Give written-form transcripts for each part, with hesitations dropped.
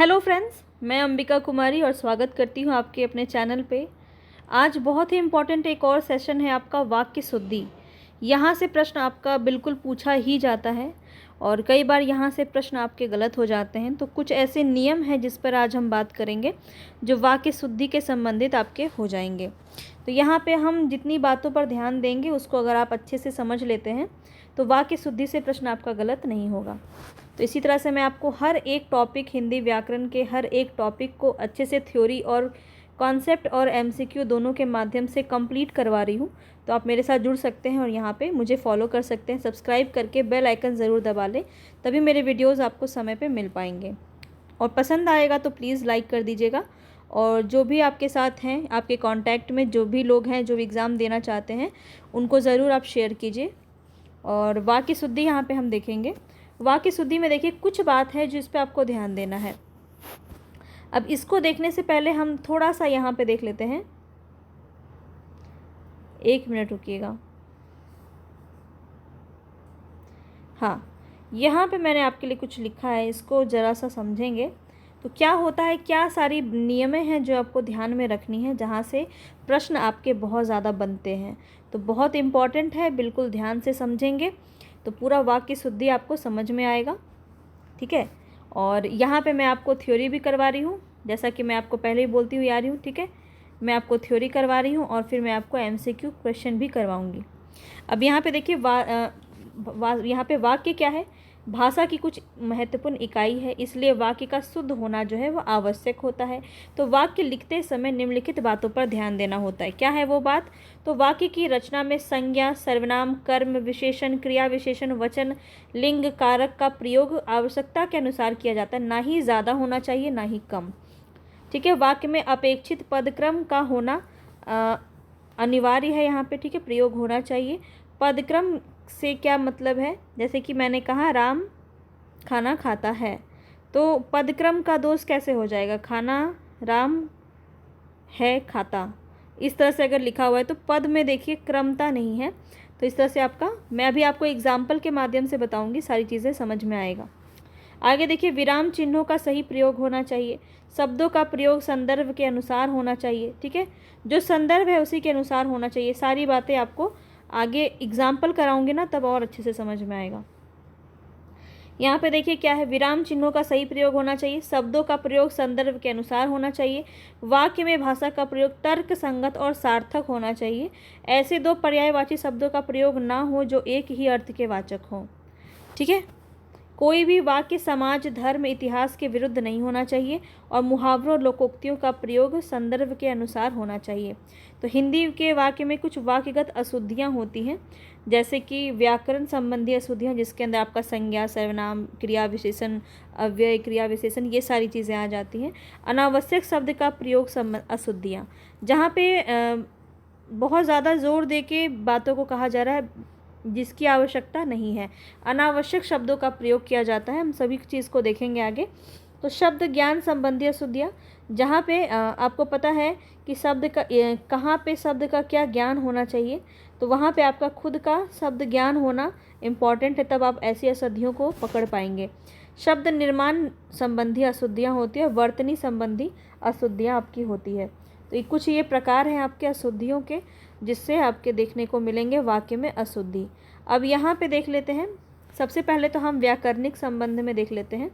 Hello friends, मैं अंबिका कुमारी और स्वागत करती हूँ आपके अपने चैनल पे। आज बहुत ही इम्पॉर्टेंट एक और सेशन है आपका वाक्य शुद्धि। यहाँ से प्रश्न आपका बिल्कुल पूछा ही जाता है और कई बार यहाँ से प्रश्न आपके गलत हो जाते हैं। तो कुछ ऐसे नियम हैं जिस पर आज हम बात करेंगे जो वाक्य शुद्धि के संबंधित आपके हो जाएंगे। तो यहाँ पे हम जितनी बातों पर ध्यान देंगे उसको अगर आप अच्छे से समझ लेते हैं तो वाक्य शुद्धि से प्रश्न आपका गलत नहीं होगा। तो इसी तरह से मैं आपको हर एक टॉपिक, हिंदी व्याकरण के हर एक टॉपिक को अच्छे से थ्योरी और कॉन्सेप्ट और एमसीक्यू दोनों के माध्यम से कंप्लीट करवा रही हूँ। तो आप मेरे साथ जुड़ सकते हैं और यहाँ पे मुझे फॉलो कर सकते हैं। सब्सक्राइब करके बेल आइकन ज़रूर दबा लें, तभी मेरे वीडियोस आपको समय पे मिल पाएंगे। और पसंद आएगा तो प्लीज़ लाइक कर दीजिएगा। और जो भी आपके साथ हैं, आपके कॉन्टैक्ट में जो भी लोग हैं जो एग्ज़ाम देना चाहते हैं, उनको ज़रूर आप शेयर कीजिए। और वाक्य शुद्धि यहाँ पे हम देखेंगे। वाक्य शुद्धि में देखिए कुछ बात है जिस पे आपको ध्यान देना है। अब इसको देखने से पहले हम थोड़ा सा यहाँ पे देख लेते हैं। 1 मिनट रुकिएगा। हाँ, यहाँ पे मैंने आपके लिए कुछ लिखा है, इसको ज़रा सा समझेंगे तो क्या होता है, क्या सारी नियमें हैं जो आपको ध्यान में रखनी है, जहाँ से प्रश्न आपके बहुत ज़्यादा बनते हैं। तो बहुत इम्पॉर्टेंट है, बिल्कुल ध्यान से समझेंगे तो पूरा वाक्य शुद्धि आपको समझ में आएगा। ठीक है। और यहाँ पे मैं आपको थ्योरी भी करवा रही हूँ, जैसा कि मैं आपको पहले ही बोलती हुई आ रही हूँ। ठीक है, मैं आपको थ्योरी करवा रही हूँ और फिर मैं आपको एमसीक्यू क्वेश्चन भी करवाऊँगी। अब यहाँ पे देखिए यहाँ पे वाक्य क्या है, भाषा की कुछ महत्वपूर्ण इकाई है, इसलिए वाक्य का शुद्ध होना जो है वो आवश्यक होता है। तो वाक्य लिखते समय निम्नलिखित बातों पर ध्यान देना होता है। क्या है वो बात? तो वाक्य की रचना में संज्ञा, सर्वनाम, कर्म विशेषण, क्रिया विशेषण, वचन, लिंग, कारक का प्रयोग आवश्यकता के अनुसार किया जाता है। ना ही ज़्यादा होना चाहिए ना ही कम। ठीक है। वाक्य में अपेक्षित पदक्रम का होना अनिवार्य है यहाँ पे। ठीक है, प्रयोग होना चाहिए। पदक्रम से क्या मतलब है? जैसे कि मैंने कहा राम खाना खाता है, तो पदक्रम का दोष कैसे हो जाएगा? खाना राम है खाता, इस तरह से अगर लिखा हुआ है तो पद में देखिए क्रमता नहीं है। तो इस तरह से आपका, मैं अभी आपको एग्जाम्पल के माध्यम से बताऊंगी, सारी चीज़ें समझ में आएगा। आगे देखिए, विराम चिन्हों का सही प्रयोग होना चाहिए। शब्दों का प्रयोग संदर्भ के अनुसार होना चाहिए। ठीक है, जो संदर्भ है उसी के अनुसार होना चाहिए। सारी बातें आपको आगे एग्जाम्पल कराऊंगे ना, तब और अच्छे से समझ में आएगा। यहाँ पे देखिए क्या है, विराम चिन्हों का सही प्रयोग होना चाहिए। शब्दों का प्रयोग संदर्भ के अनुसार होना चाहिए। वाक्य में भाषा का प्रयोग तर्क संगत और सार्थक होना चाहिए। ऐसे दो पर्यायवाची शब्दों का प्रयोग ना हो जो एक ही अर्थ के वाचक हों। ठीक है। कोई भी वाक्य समाज, धर्म, इतिहास के विरुद्ध नहीं होना चाहिए और मुहावरों, लोकोक्तियों का प्रयोग संदर्भ के अनुसार होना चाहिए। तो हिंदी के वाक्य में कुछ वाक्यगत अशुद्धियाँ होती हैं, जैसे कि व्याकरण संबंधी अशुद्धियाँ, जिसके अंदर आपका संज्ञा, सर्वनाम, क्रिया विशेषण, अव्यय, क्रिया विशेषण, ये सारी चीज़ें आ जाती हैं। अनावश्यक शब्द का प्रयोग अशुद्धियाँ, जहाँ पे बहुत ज़्यादा जोर दे के बातों को कहा जा रहा है जिसकी आवश्यकता नहीं है, अनावश्यक शब्दों का प्रयोग किया जाता है। हम सभी चीज़ को देखेंगे आगे। तो शब्द ज्ञान संबंधी अशुद्धियाँ, जहाँ पे आपको पता है कि शब्द का कहाँ पे शब्द का क्या ज्ञान होना चाहिए, तो वहाँ पे आपका खुद का शब्द ज्ञान होना इम्पॉर्टेंट है, तब आप ऐसी अशुद्धियों को पकड़ पाएंगे। शब्द निर्माण संबंधी अशुद्धियाँ होती है, वर्तनी संबंधी अशुद्धियाँ आपकी होती है। तो कुछ ये प्रकार हैं आपके अशुद्धियों के, जिससे आपके देखने को मिलेंगे वाक्य में अशुद्धि। अब यहाँ पे देख लेते हैं। सबसे पहले तो हम व्याकरणिक संबंध में देख लेते हैं।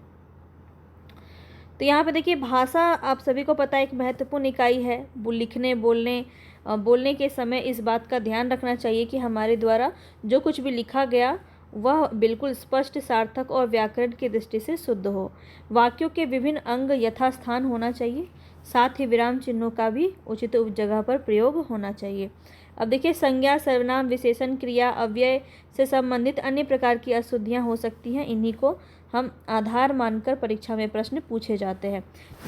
तो यहाँ पे देखिए, भाषा आप सभी को पता है एक महत्वपूर्ण इकाई है। लिखने, बोलने के समय इस बात का ध्यान रखना चाहिए कि हमारे द्वारा जो कुछ भी लिखा गया वह बिल्कुल स्पष्ट, सार्थक और व्याकरण की दृष्टि से शुद्ध हो। वाक्यों के विभिन्न अंग यथास्थान होना चाहिए, साथ ही विराम चिन्हों का भी उचित जगह पर प्रयोग होना चाहिए। अब देखिए, संज्ञा, सर्वनाम, विशेषण, क्रिया, अव्यय से संबंधित अन्य प्रकार की अशुद्धियाँ हो सकती हैं। इन्हीं को हम आधार मानकर परीक्षा में प्रश्न पूछे जाते हैं।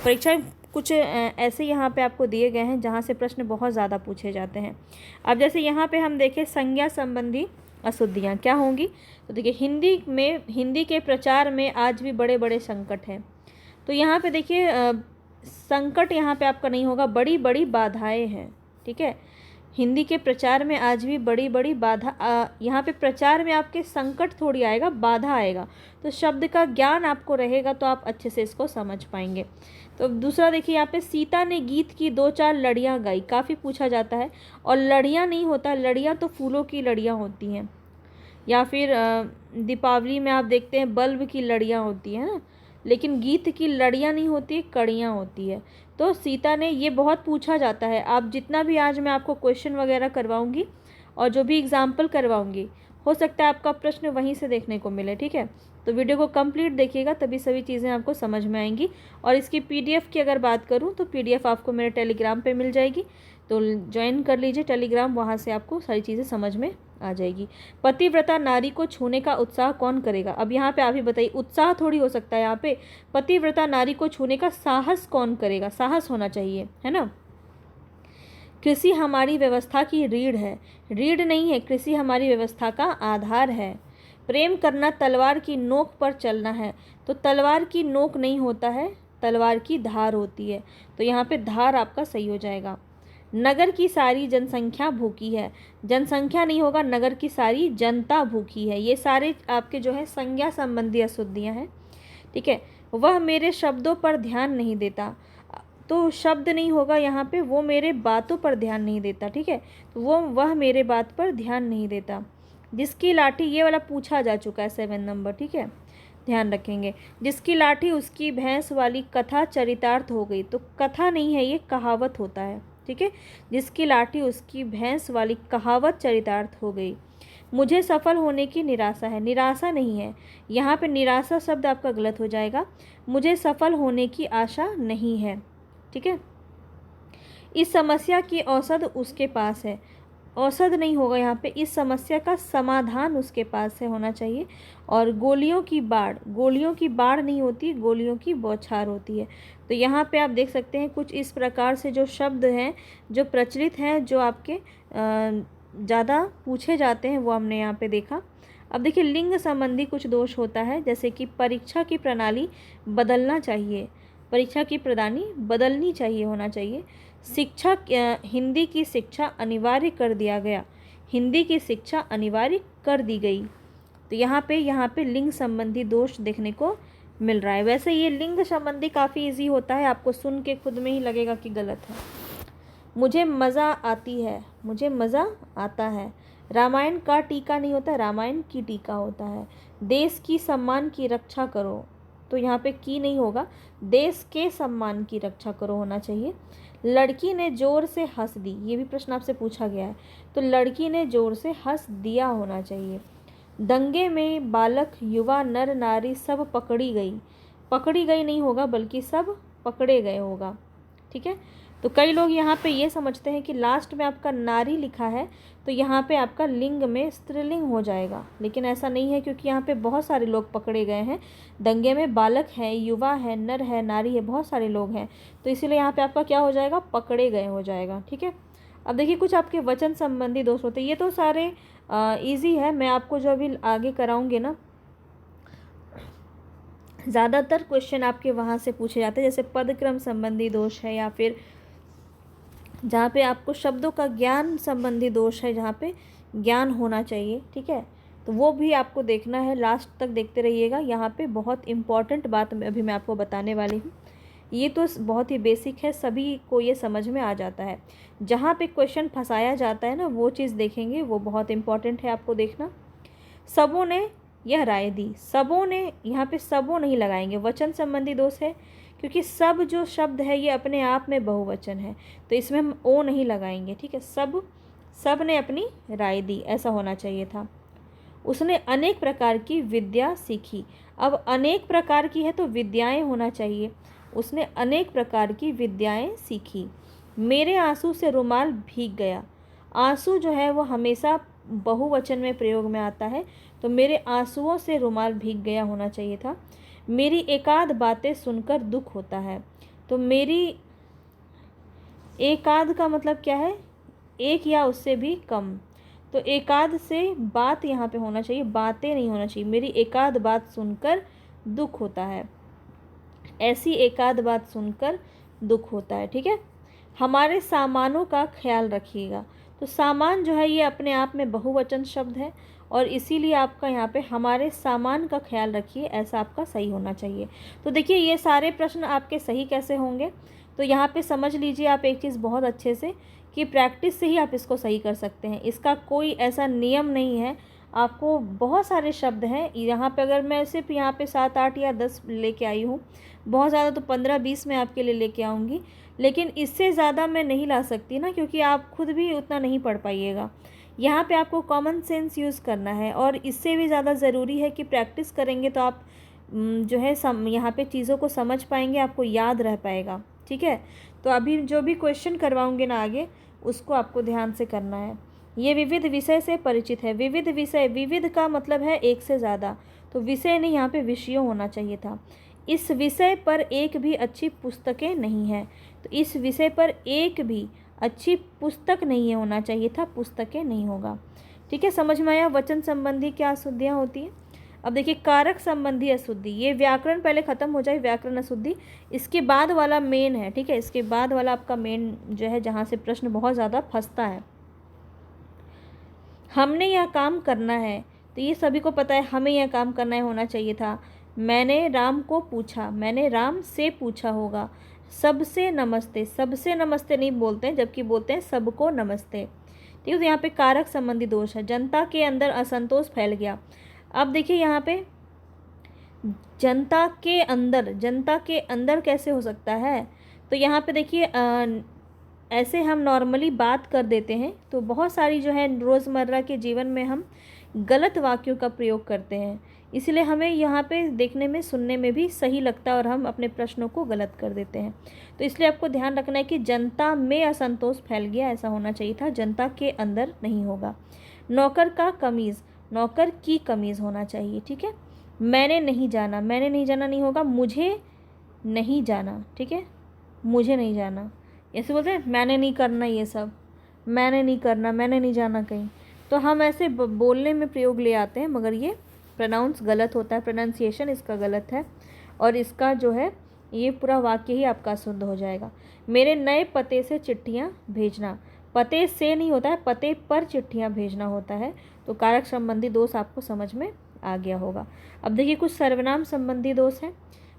परीक्षा में कुछ ऐसे यहाँ पे आपको दिए गए हैं जहाँ से प्रश्न बहुत ज़्यादा पूछे जाते हैं। अब जैसे यहाँ पे हम देखें, संज्ञा संबंधी अशुद्धियाँ क्या होंगी। तो देखिए, हिंदी के प्रचार में आज भी बड़े बड़े संकट हैं। तो यहाँ पे देखिए, संकट यहाँ पे आपका नहीं होगा, बड़ी बड़ी बाधाएं हैं। ठीक है, हिंदी के प्रचार में आज भी बड़ी बड़ी बाधा, यहाँ पे प्रचार में आपके संकट थोड़ी आएगा, बाधा आएगा। तो शब्द का ज्ञान आपको रहेगा तो आप अच्छे से इसको समझ पाएंगे। तो दूसरा देखिए, यहाँ पे सीता ने गीत की 2-4 लड़ियाँ गाई, काफ़ी पूछा जाता है। और लड़ियाँ नहीं होता, लड़ियाँ तो फूलों की लड़ियाँ होती हैं, या फिर दीपावली में आप देखते हैं बल्ब की लड़ियाँ होती हैं ना, लेकिन गीत की लड़ियाँ नहीं होती, कड़ियाँ होती है। तो सीता ने, ये बहुत पूछा जाता है। आप जितना भी आज मैं आपको क्वेश्चन वगैरह करवाऊंगी और जो भी एग्जाम्पल करवाऊंगी, हो सकता है आपका प्रश्न वहीं से देखने को मिले, ठीक है। तो वीडियो को कंप्लीट देखिएगा, तभी सभी चीज़ें आपको समझ में आएंगी। और इसकी पीडीएफ की अगर बात करूँ तो पीडीएफ आपको मेरे टेलीग्राम पे मिल जाएगी, तो ज्वाइन कर लीजिए टेलीग्राम, वहाँ से आपको सारी चीज़ें समझ में आ जाएगी। पतिव्रता नारी को छूने का उत्साह कौन करेगा? अब यहाँ पे आप ही बताइए, उत्साह थोड़ी हो सकता है यहाँ पे, पतिव्रता नारी को छूने का साहस कौन करेगा? साहस होना चाहिए, है ना। कृषि हमारी व्यवस्था की रीढ़ है, रीढ़ नहीं है, कृषि हमारी व्यवस्था का आधार है। प्रेम करना तलवार की नोक पर चलना है, तो तलवार की नोक नहीं होता है, तलवार की धार होती है। तो यहाँ पे धार आपका सही हो जाएगा। नगर की सारी जनसंख्या भूखी है, जनसंख्या नहीं होगा, नगर की सारी जनता भूखी है। ये सारे आपके जो है संज्ञा संबंधी अशुद्धियाँ हैं, ठीक है। वह मेरे शब्दों पर ध्यान नहीं देता, तो शब्द नहीं होगा यहाँ पे, वो मेरे बातों पर ध्यान नहीं देता, ठीक है। तो वह मेरे बात पर ध्यान नहीं देता। जिसकी लाठी, ये वाला पूछा जा चुका है 7 नंबर, ठीक है, ध्यान रखेंगे। जिसकी लाठी उसकी भैंस वाली कथा चरितार्थ हो गई, तो कथा नहीं है, ये कहावत होता है, ठीक है। जिसकी लाठी उसकी भैंस वाली कहावत चरितार्थ हो गई। मुझे सफल होने की निराशा है, निराशा नहीं है, यहाँ पे निराशा शब्द आपका गलत हो जाएगा। मुझे सफल होने की आशा नहीं है, ठीक है। इस समस्या की औषध उसके पास है, औषध नहीं होगा यहाँ पे, इस समस्या का समाधान उसके पास है होना चाहिए। और गोलियों की बाढ़, गोलियों की बाढ़ नहीं होती, गोलियों की बौछार होती है। तो यहाँ पे आप देख सकते हैं कुछ इस प्रकार से जो शब्द हैं, जो प्रचलित हैं, जो आपके ज़्यादा पूछे जाते हैं, वो हमने यहाँ पे देखा। अब देखिए, लिंग संबंधी कुछ दोष होता है, जैसे कि परीक्षा की प्रणाली बदलना चाहिए, परीक्षा की प्रणाली बदलनी चाहिए, होना चाहिए। शिक्षा, हिंदी की शिक्षा अनिवार्य कर दिया गया, हिंदी की शिक्षा अनिवार्य कर दी गई। तो यहाँ पे लिंग संबंधी दोष देखने को मिल रहा है। वैसे ये लिंग संबंधी काफ़ी इजी होता है, आपको सुन के खुद में ही लगेगा कि गलत है। मुझे मज़ा आती है, मुझे मज़ा आता है, रामायण का टीका नहीं होता, रामायण की टीका होता है। देश की सम्मान की रक्षा करो, तो यहाँ पे की नहीं होगा, देश के सम्मान की रक्षा करो होना चाहिए। लड़की ने जोर से हंस दी, ये भी प्रश्न आपसे पूछा गया है, तो लड़की ने जोर से हंस दिया होना चाहिए। दंगे में बालक युवा नर नारी सब पकड़ी गई, पकड़ी गई नहीं होगा, बल्कि सब पकड़े गए होगा, ठीक है। तो कई लोग यहाँ पे ये समझते हैं कि लास्ट में आपका नारी लिखा है तो यहाँ पे आपका लिंग में स्त्रीलिंग हो जाएगा, लेकिन ऐसा नहीं है, क्योंकि यहाँ पे बहुत सारे लोग पकड़े गए हैं। दंगे में बालक है, युवा है, नर है, नारी है, बहुत सारे लोग हैं, तो इसीलिए यहाँ पे आपका क्या हो जाएगा, पकड़े गए हो जाएगा, ठीक है। अब देखिए, कुछ आपके वचन संबंधी दोष होते हैं, ये तो सारे ईजी है, मैं आपको जो अभी आगे कराऊँगी ना, ज़्यादातर क्वेश्चन आपके वहाँ से पूछे जाते हैं, जैसे पदक्रम संबंधी दोष है, या फिर जहाँ पे आपको शब्दों का ज्ञान संबंधी दोष है, जहाँ पे ज्ञान होना चाहिए, ठीक है। तो वो भी आपको देखना है, लास्ट तक देखते रहिएगा। यहाँ पे बहुत इम्पॉर्टेंट बात अभी मैं आपको बताने वाली हूँ, ये तो बहुत ही बेसिक है, सभी को ये समझ में आ जाता है। जहाँ पे क्वेश्चन फंसाया जाता है ना, वो चीज़ देखेंगे, वो बहुत इम्पॉर्टेंट है आपको देखना। सबों ने यह राय दी, सबों ने, यहाँ पे सबों नहीं लगाएंगे, वचन संबंधी दोष है, क्योंकि सब जो शब्द है ये अपने आप में बहुवचन है, तो इसमें हम ओ नहीं लगाएंगे, ठीक है। सब ने अपनी राय दी, ऐसा होना चाहिए था। उसने अनेक प्रकार की विद्या सीखी, अब अनेक प्रकार की है तो विद्याएं होना चाहिए, उसने अनेक प्रकार की विद्याएं सीखी। मेरे आंसू से रुमाल भीग गया, आंसू जो है वो हमेशा बहुवचन में प्रयोग में आता है, तो मेरे आंसुओं से रुमाल भीग गया होना चाहिए था। मेरी एकाध बातें सुनकर दुख होता है, तो मेरी एकाध का मतलब क्या है, एक या उससे भी कम, तो एकाध से बात यहाँ पे होना चाहिए, बातें नहीं होना चाहिए। मेरी एकाध बात सुनकर दुख होता है, ऐसी एकाध बात सुनकर दुख होता है, ठीक है। हमारे सामानों का ख्याल रखिएगा, तो सामान जो है ये अपने आप में बहुवचन शब्द है, और इसीलिए आपका यहाँ पे हमारे सामान का ख्याल रखिए, ऐसा आपका सही होना चाहिए। तो देखिए ये सारे प्रश्न आपके सही कैसे होंगे, तो यहाँ पे समझ लीजिए आप एक चीज़ बहुत अच्छे से कि प्रैक्टिस से ही आप इसको सही कर सकते हैं। इसका कोई ऐसा नियम नहीं है। आपको बहुत सारे शब्द हैं यहाँ पे, अगर मैं सिर्फ यहाँ पे 7, 8 या 10 लेके आई हूँ, बहुत ज़्यादा तो 15, 20 मैं आपके लिए लेके आऊँगी, लेकिन इससे ज़्यादा मैं नहीं ला सकती ना, क्योंकि आप खुद भी उतना नहीं पढ़ पाइएगा। यहाँ पे आपको कॉमन सेंस यूज़ करना है, और इससे भी ज़्यादा ज़रूरी है कि प्रैक्टिस करेंगे तो आप जो है यहाँ पे चीज़ों को समझ पाएंगे, आपको याद रह पाएगा। ठीक है, तो अभी जो भी क्वेश्चन करवाऊँगे ना आगे, उसको आपको ध्यान से करना है। ये विविध विषय से परिचित है। विविध विषय, विविध का मतलब है एक से ज़्यादा, तो विषय नहीं, यहाँ पे विषयों होना चाहिए था। इस विषय पर एक भी अच्छी पुस्तकें नहीं हैं, तो इस विषय पर एक भी अच्छी पुस्तक नहीं है होना चाहिए था, पुस्तकें नहीं होगा। ठीक है, समझ में आया वचन संबंधी क्या अशुद्धियाँ होती हैं। अब देखिए कारक संबंधी अशुद्धि, ये व्याकरण पहले ख़त्म हो जाए, व्याकरण अशुद्धि इसके बाद वाला मेन है। ठीक है, इसके बाद वाला आपका मेन जो है, जहाँ से प्रश्न बहुत ज़्यादा फंसता है। हमने यह काम करना है, तो ये सभी को पता है हमें यह काम करना है होना चाहिए था। मैंने राम को पूछा, मैंने राम से पूछा होगा। सबसे नमस्ते, सबसे नमस्ते नहीं बोलते हैं, जबकि बोलते हैं सबको नमस्ते। ठीक है, तो यहाँ पे कारक संबंधी दोष है। जनता के अंदर असंतोष फैल गया। अब देखिए यहाँ पे जनता के अंदर कैसे हो सकता है, तो यहाँ पे देखिए ऐसे हम नॉर्मली बात कर देते हैं, तो बहुत सारी जो है रोज़मर्रा के जीवन में हम गलत वाक्यों का प्रयोग करते हैं, इसलिए हमें यहाँ पे देखने में, सुनने में भी सही लगता है, और हम अपने प्रश्नों को गलत कर देते हैं। तो इसलिए आपको ध्यान रखना है कि जनता में असंतोष फैल गया, ऐसा होना चाहिए था, जनता के अंदर नहीं होगा। नौकर का कमीज़, नौकर की कमीज़ होना चाहिए। ठीक है, मैंने नहीं जाना, मैंने नहीं जाना नहीं होगा, मुझे नहीं जाना। ठीक है, मुझे नहीं जाना, ऐसे बोलते हैं मैंने नहीं करना, ये सब मैंने नहीं करना, मैंने नहीं जाना कहीं, तो हम ऐसे बोलने में प्रयोग ले आते हैं, मगर ये प्रोनाउंस गलत होता है, प्रोनाउंसिएशन इसका गलत है, और इसका जो है ये पूरा वाक्य ही आपका शुद्ध हो जाएगा। मेरे नए पते से चिट्ठियाँ भेजना, पते से नहीं होता है, पते पर चिट्ठियाँ भेजना होता है। तो कारक संबंधी दोष आपको समझ में आ गया होगा। अब देखिए कुछ सर्वनाम संबंधी दोष हैं,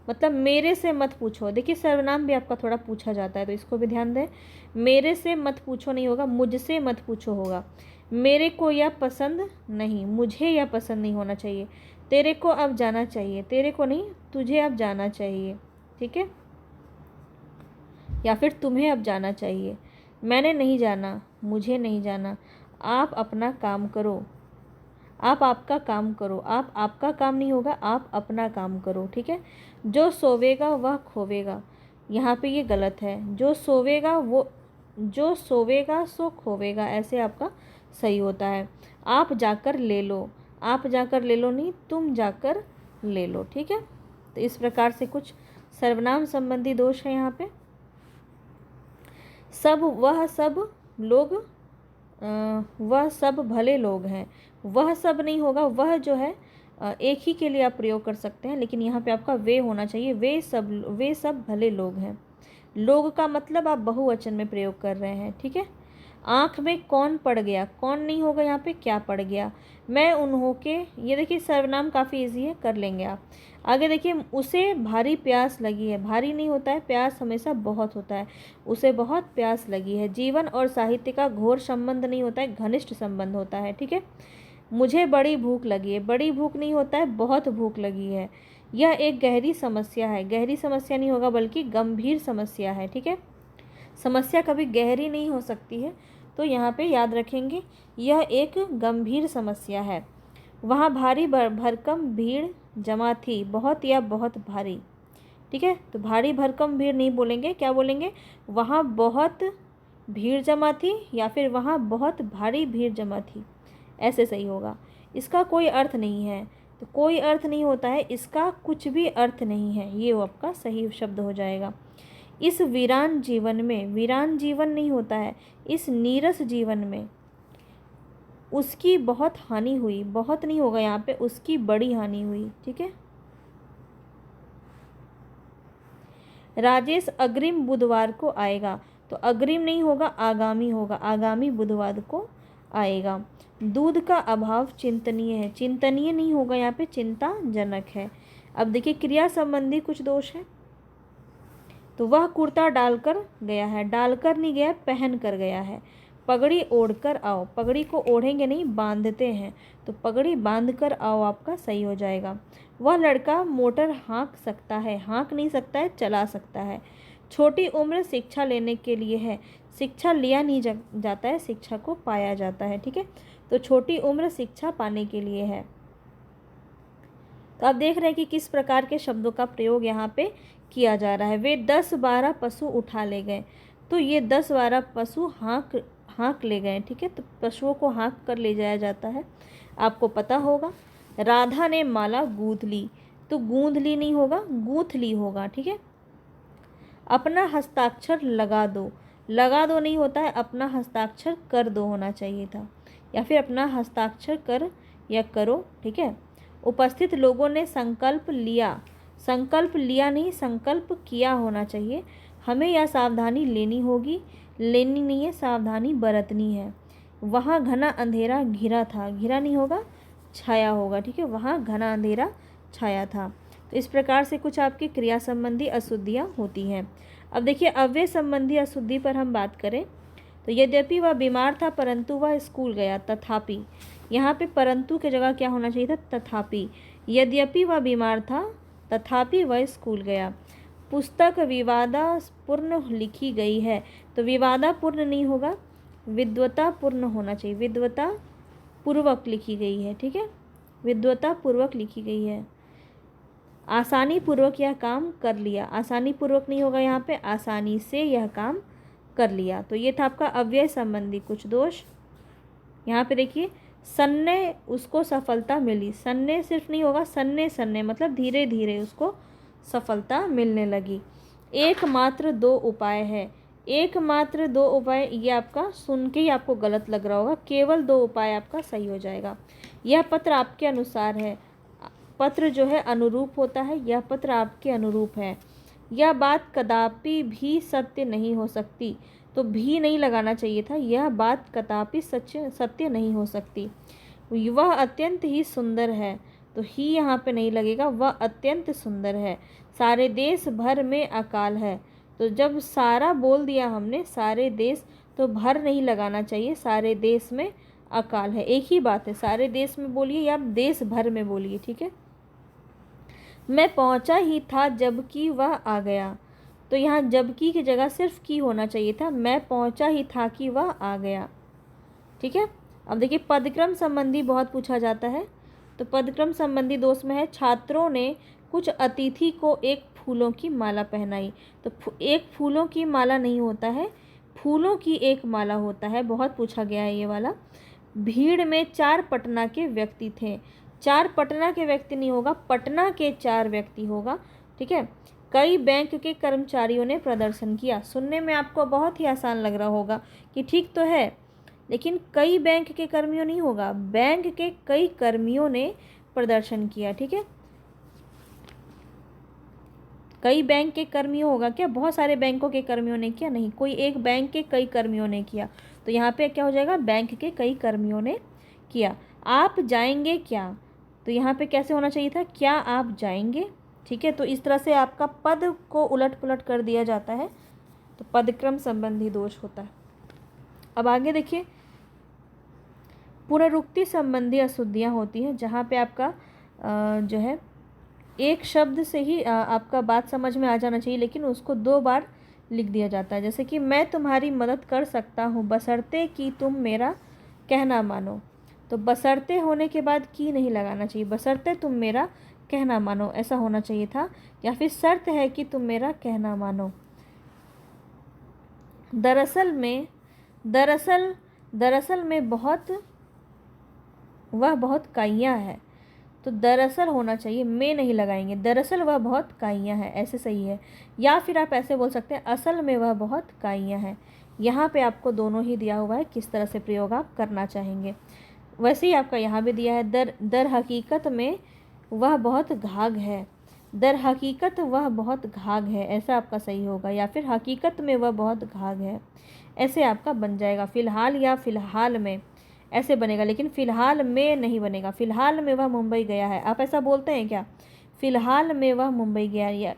मतलब मेरे से मत पूछो। देखिए सर्वनाम भी आपका थोड़ा पूछा जाता है, तो इसको भी ध्यान दें। मेरे से मत पूछो नहीं होगा, मुझसे मत पूछो होगा। मेरे को यह पसंद नहीं, मुझे यह पसंद नहीं होना चाहिए। तेरे को अब जाना चाहिए, तेरे को नहीं, तुझे अब जाना चाहिए। ठीक है, या फिर तुम्हें अब जाना चाहिए। मैंने नहीं जाना, मुझे नहीं जाना। आप अपना काम करो, आप आपका काम करो। आप आपका काम नहीं होगा, आप अपना काम करो। ठीक है, जो सोवेगा वह खोवेगा, यहाँ पे ये गलत है। जो सोवेगा वो, जो सोवेगा सो खोवेगा, ऐसे आपका सही होता है। आप जाकर ले लो, आप जाकर ले लो नहीं, तुम जाकर ले लो। ठीक है, तो इस प्रकार से कुछ सर्वनाम संबंधी दोष है यहाँ पे। सब, वह सब लोग, वह सब भले लोग हैं, वह सब नहीं होगा, वह जो है एक ही के लिए आप प्रयोग कर सकते हैं, लेकिन यहाँ पे आपका वे होना चाहिए। वे सब भले लोग हैं। लोग का मतलब आप बहुवचन में प्रयोग कर रहे हैं। ठीक है, आँख में कौन पड़ गया, कौन नहीं होगा यहाँ पे, क्या पड़ गया। मैं उन्हों के, ये देखिए सर्वनाम काफ़ी इजी है, कर लेंगे आप। आगे देखिए, उसे भारी प्यास लगी है, भारी नहीं होता है, प्यास हमेशा बहुत होता है। उसे बहुत प्यास लगी है। जीवन और साहित्य का घोर संबंध नहीं होता है, घनिष्ठ संबंध होता है। ठीक है, मुझे बड़ी भूख लगी है, बड़ी भूख नहीं होता है, बहुत भूख लगी है। यह एक गहरी समस्या है, गहरी समस्या नहीं होगा, बल्कि गंभीर समस्या है। ठीक है, समस्या कभी गहरी नहीं हो सकती है, तो यहाँ पे याद रखेंगे यह एक गंभीर समस्या है। वहाँ भारी भरकम भीड़ जमा थी, बहुत या बहुत भारी। ठीक है, तो भारी भरकम भीड़ नहीं बोलेंगे, क्या बोलेंगे, वहाँ बहुत भीड़ जमा थी, या फिर वहाँ बहुत भारी भीड़ जमा थी, ऐसे सही होगा। इसका कोई अर्थ नहीं है, तो कोई अर्थ नहीं होता है, इसका कुछ भी अर्थ नहीं है, ये आपका सही शब्द हो जाएगा। इस वीरान जीवन में, वीरान जीवन नहीं होता है, इस नीरस जीवन में उसकी बहुत हानि हुई, बहुत नहीं होगा यहाँ पे, उसकी बड़ी हानि हुई। ठीक है, राजेश अग्रिम बुधवार को आएगा, तो अग्रिम नहीं होगा, आगामी होगा, आगामी बुधवार को आएगा। दूध का अभाव चिंतनीय है, चिंतनीय नहीं होगा, यहाँ पे चिंताजनक है। अब देखिए क्रिया संबंधी कुछ दोष है। तो वह कुर्ता डालकर गया है, डालकर नहीं गया, पहन कर गया है। पगड़ी ओढ़कर आओ, पगड़ी को ओढ़ेंगे नहीं, बांधते हैं, तो पगड़ी बांध कर आओ आपका सही हो जाएगा। वह लड़का मोटर हाँक सकता है, हाँक नहीं सकता है, चला सकता है। छोटी उम्र शिक्षा लेने के लिए है, शिक्षा लिया नहीं जाता है, शिक्षा को पाया जाता है। ठीक है, तो छोटी उम्र शिक्षा पाने के लिए है। तो आप देख रहे हैं कि किस प्रकार के शब्दों का प्रयोग यहाँ पे किया जा रहा है। वे 10-12 पशु उठा ले गए, तो ये 10-12 पशु हाँक ले गए। ठीक है, तो पशुओं को हाँक कर ले जाया जाता है, आपको पता होगा। राधा ने माला गूंथ ली, तो गूंथ ली नहीं होगा, गूंथ ली होगा। ठीक है, अपना हस्ताक्षर लगा दो, लगा दो नहीं होता है, अपना हस्ताक्षर कर दो होना चाहिए था, या फिर अपना हस्ताक्षर कर या करो। ठीक है, उपस्थित लोगों ने संकल्प लिया, संकल्प लिया नहीं, संकल्प किया होना चाहिए। हमें यह सावधानी लेनी होगी, लेनी नहीं है, सावधानी बरतनी है। वहाँ घना अंधेरा घिरा था, घिरा नहीं होगा, छाया होगा। ठीक है, वहाँ घना अंधेरा छाया था। तो इस प्रकार से कुछ आपकी क्रिया संबंधी अशुद्धियाँ होती हैं। अब देखिए अव्यय संबंधी अशुद्धि पर हम बात करें तो यद्यपि वह बीमार था परंतु वह स्कूल गया, तथापि, यहाँ पे परंतु की जगह क्या होना चाहिए था, तथापि। यद्यपि वह बीमार था तथापि वह स्कूल गया। पुस्तक विवादापूर्ण लिखी गई है, तो विवादापूर्ण नहीं होगा, विद्वतापूर्ण होना चाहिए, विद्वतापूर्वक लिखी गई है। ठीक है, विद्वतापूर्वक लिखी गई है। आसानी पूर्वक यह काम कर लिया, आसानी पूर्वक नहीं होगा, यहाँ पे आसानी से यह काम कर लिया। तो ये था आपका अव्यय संबंधी कुछ दोष। यहाँ पे देखिए सन्ने उसको सफलता मिली, सन्ने सिर्फ नहीं होगा, सन्ने सन्ने मतलब धीरे धीरे उसको सफलता मिलने लगी। एकमात्र 2 उपाय है, एकमात्र 2 उपाय, ये आपका सुन के ही आपको गलत लग रहा होगा, केवल 2 उपाय आपका सही हो जाएगा। यह पत्र आपके अनुसार है, पत्र जो है अनुरूप होता है, यह पत्र आपके अनुरूप है। यह बात कदापि भी सत्य नहीं हो सकती, तो भी नहीं लगाना चाहिए था, यह बात कदापि सत्य नहीं हो सकती। वह अत्यंत ही सुंदर है, तो ही यहाँ पे नहीं लगेगा, वह अत्यंत सुंदर है। सारे देश भर में अकाल है, तो जब सारा बोल दिया हमने, सारे देश, तो भर नहीं लगाना चाहिए, सारे देश में अकाल है, एक ही बात है, सारे देश में बोलिए या देश भर में बोलिए। ठीक है, मैं पहुँचा ही था जबकि वह आ गया, तो यहाँ जबकि की जगह सिर्फ की होना चाहिए था, मैं पहुँचा ही था कि वह आ गया। ठीक है, अब देखिए पदक्रम संबंधी बहुत पूछा जाता है, तो पदक्रम संबंधी दोष में है छात्रों ने कुछ अतिथि को एक फूलों की माला पहनाई, तो एक फूलों की माला नहीं होता है, फूलों की एक माला होता है, बहुत पूछा गया है ये वाला। भीड़ में 4 पटना के व्यक्ति थे, 4 पटना के व्यक्ति नहीं होगा, पटना के 4 व्यक्ति होगा। ठीक है, कई बैंक के कर्मचारियों ने प्रदर्शन किया, सुनने में आपको बहुत ही आसान लग रहा होगा कि ठीक तो है, लेकिन कई बैंक के कर्मियों नहीं होगा, बैंक के कई कर्मियों ने प्रदर्शन किया। ठीक है, कई बैंक के कर्मियों होगा क्या, बहुत सारे बैंकों के कर्मियों ने किया, नहीं, कोई एक बैंक के कई कर्मियों ने किया, तो यहाँ पे क्या हो जाएगा, बैंक के कई कर्मियों ने किया। आप जाएंगे क्या, तो यहाँ पे कैसे होना चाहिए था, क्या आप जाएंगे। ठीक है, तो इस तरह से आपका पद को उलट पुलट कर दिया जाता है, तो पदक्रम संबंधी दोष होता है। अब आगे देखिए पुनरुक्ति संबंधी अशुद्धियाँ होती हैं, जहाँ पे आपका जो है एक शब्द से ही आपका बात समझ में आ जाना चाहिए, लेकिन उसको 2 बार लिख दिया जाता है। जैसे कि मैं तुम्हारी मदद कर सकता हूँ बशर्ते कि तुम मेरा कहना मानो, तो बशर्ते होने के बाद की नहीं लगाना चाहिए, बशर्ते तुम मेरा कहना मानो ऐसा होना चाहिए था, या फिर शर्त है कि तुम मेरा कहना मानो। दरअसल में वह बहुत काइयाँ है, तो दरअसल होना चाहिए, में नहीं लगाएंगे, दरअसल वह बहुत काइयाँ है, ऐसे सही है। या फिर आप ऐसे बोल सकते हैं असल में वह बहुत काइयाँ है। यहाँ पे आपको दोनों ही दिया हुआ है, किस तरह से प्रयोग आप करना चाहेंगे। वैसे ही आपका यहाँ भी दिया है, दर हकीकत में वह बहुत घाघ है, दर हकीकत वह बहुत घाघ है, ऐसा आपका सही होगा, या फिर हकीकत में वह बहुत घाघ है, ऐसे आपका बन जाएगा। फ़िलहाल या फ़िलहाल में ऐसे बनेगा, लेकिन फ़िलहाल में नहीं बनेगा। फ़िलहाल में वह मुंबई गया है, आप ऐसा बोलते हैं क्या? फ़िलहाल में वह मुंबई गया है, या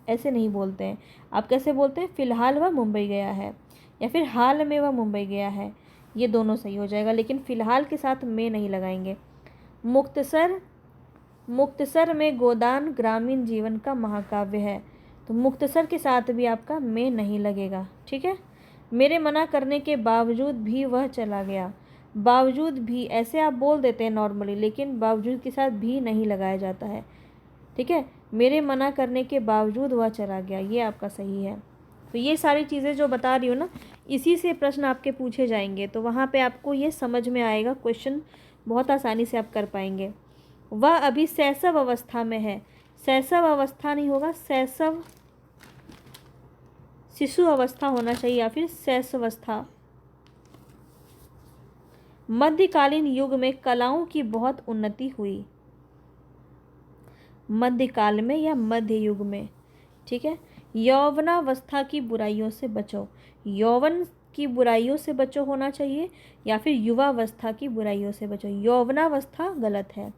ऐसे नहीं बोलते हैं। आप कैसे बोलते हैं? फ़िलहाल वह मुंबई गया है, या फिर हाल में वह मुंबई गया है, ये दोनों सही हो जाएगा, लेकिन फ़िलहाल के साथ में नहीं लगाएंगे। मुक्तसर में गोदान ग्रामीण जीवन का महाकाव्य है, तो मुक्तसर के साथ भी आपका में नहीं लगेगा। ठीक है। मेरे मना करने के बावजूद भी वह चला गया, बावजूद भी ऐसे आप बोल देते हैं नॉर्मली, लेकिन बावजूद के साथ भी नहीं लगाया जाता है। ठीक है। मेरे मना करने के बावजूद वह चला गया, ये आपका सही है। तो ये सारी चीज़ें जो बता रही हूँ ना, इसी से प्रश्न आपके पूछे जाएंगे, तो वहाँ पे आपको ये समझ में आएगा, क्वेश्चन बहुत आसानी से आप कर पाएंगे। वह अभी शैशव अवस्था में है, शैशव अवस्था नहीं होगा, शैशव शिशु अवस्था होना चाहिए, या फिर शैशवावस्था। मध्यकालीन युग में कलाओं की बहुत उन्नति हुई, मध्यकाल में या मध्य युग में। ठीक है। यौवनावस्था की बुराइयों से बचो, यौवन की बुराइयों से बचो होना चाहिए, या फिर युवावस्था की बुराइयों से बचो, यौवनावस्था गलत है।